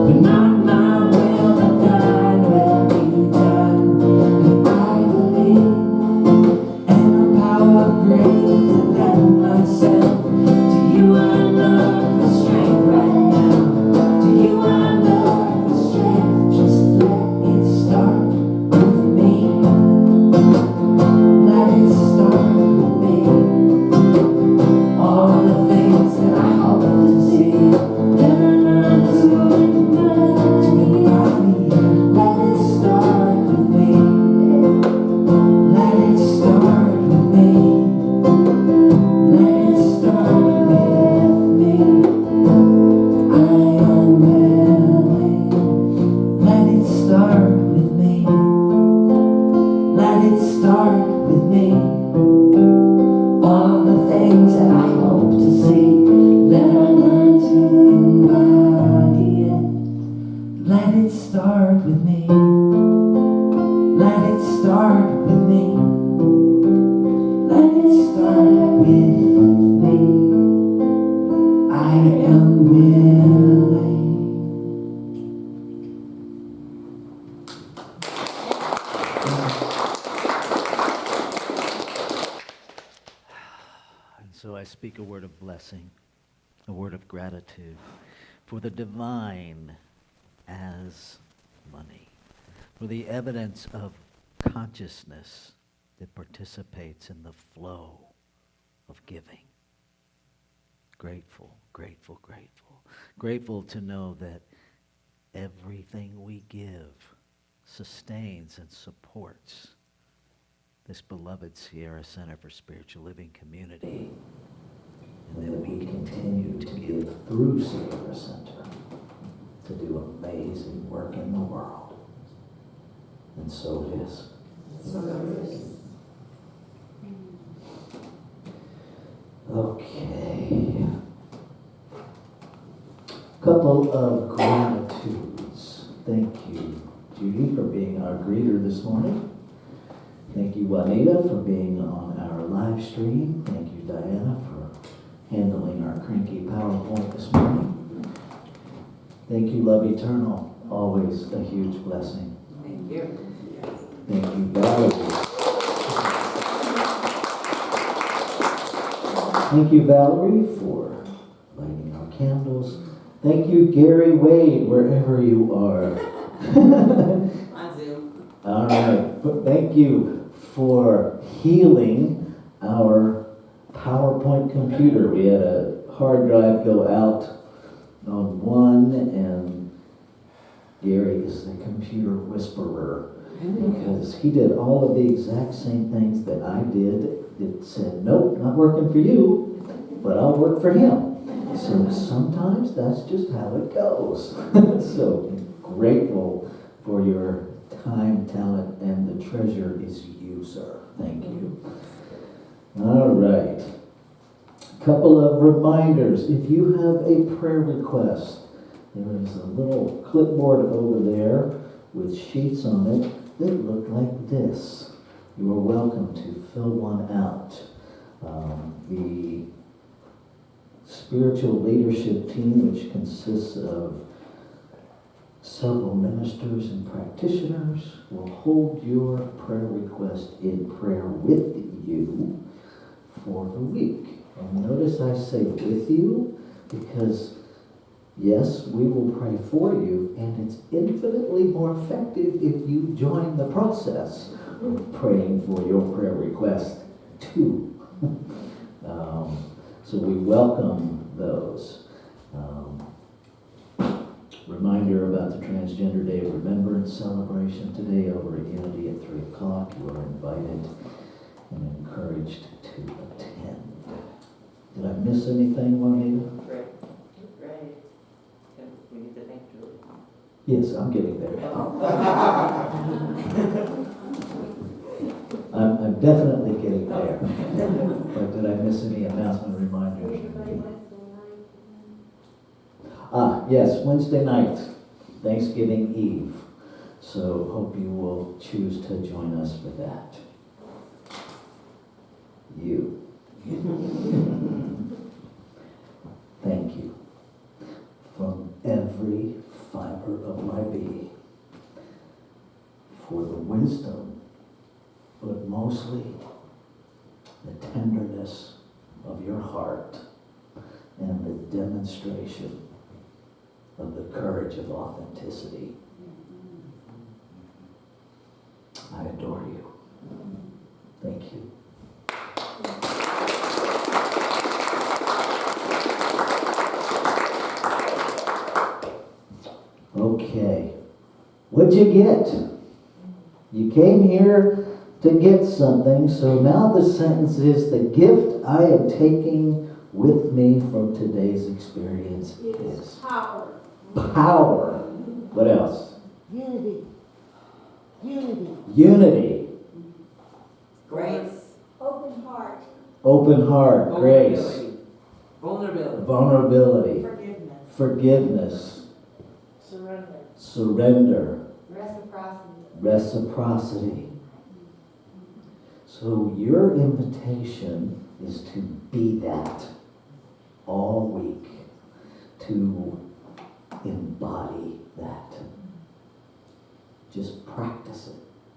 But not my will, but thine will be done. And I believe in a power greater than myself. To you I love the strength right now. To you I love the strength. Just let it start with me. Let it start with me. All the things that I hope to see, let I learn to embody. Let it start with me. Let it start with me. Let it start with me. I am willing. Let it start with me. Let it start with me. All the things that I hope to see, let I learn to embody it. Let it start with me. Let it start with me. Let it start with me. I am willing. And so I speak a word of blessing, a word of gratitude for the divine as money, for the evidence of consciousness that participates in the flow of giving. Grateful, grateful, grateful. Grateful to know that everything we give sustains and supports this beloved Sierra Center for Spiritual Living community. And that we continue to give through Sierra Center to do amazing work in the world. And so it is. Okay. Couple of gratitudes. Thank you, Judy, for being our greeter this morning. Thank you, Juanita, for being on our live stream. Thank you, Diana, for handling our cranky PowerPoint this morning. Thank you, Love Eternal. Always a huge blessing. Thank you. Thank you, Valerie. Thank you, Valerie, for lighting our candles. Thank you, Gary Wade, wherever you are. On Zoom. All right, but thank you for healing our PowerPoint computer. We had a hard drive go out on one, and Gary is the computer whisperer because he did all of the exact same things that I did. It said, nope, not working for you, but I'll work for him. So sometimes that's just how it goes. So grateful for your time, talent, and the treasure is you, sir. Thank you. All right. Couple of reminders. If you have a prayer request, there is a little clipboard over there with sheets on it that look like this. You are welcome to fill one out. The spiritual leadership team, which consists of several ministers and practitioners, will hold your prayer request in prayer with you for the week. And notice I say with you because, yes, we will pray for you, and it's infinitely more effective if you join the process of praying for your prayer request too. So we welcome those. Reminder about the Transgender Day of Remembrance celebration today over at Unity at 3 o'clock. You are invited and encouraged to attend. Did I miss anything, Juanita? Right. We need to thank Julie. Yes, I'm getting there. I'm definitely getting there. But did I miss any announcement reminders? Yes, Wednesday night, Thanksgiving Eve. So hope you will choose to join us for that. You. Thank you from every fiber of my being for the wisdom, but mostly the tenderness of your heart and the demonstration of the courage of authenticity. I adore you. Thank you. Okay, what'd you get? You came here to get something, so now the sentence is, the gift I am taking with me from today's experience is power. Power. What else? Unity. Unity. Grace. Open heart. Open heart. Grace. Vulnerability. Vulnerability. Forgiveness. Forgiveness. Surrender. Surrender. Reciprocity. Reciprocity. So your invitation is to be that all week, to embody that. Just practice it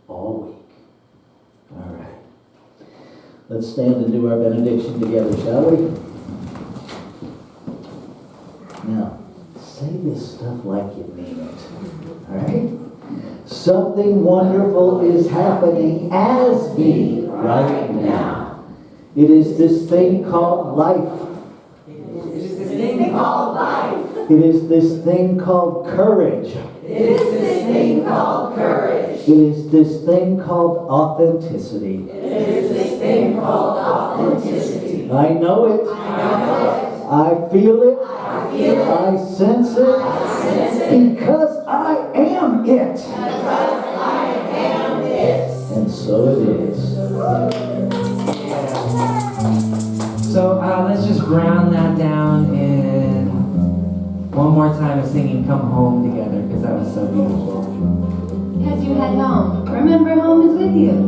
all week. All right. Let's stand and do our benediction together, shall we? Now, say this stuff like you mean it. All right? Something wonderful is happening as me right now. It is this thing called life. It is this thing called life. It is this thing called courage. It is this thing called courage. It is this thing called authenticity. It is this thing called authenticity. I know it. I know it. I feel it. I feel it. I sense it. Because I am it. Because I am it. And so it is. So let's just ground that down in one more time of singing Come Home together, because that was so beautiful. As you head home, remember home is with you.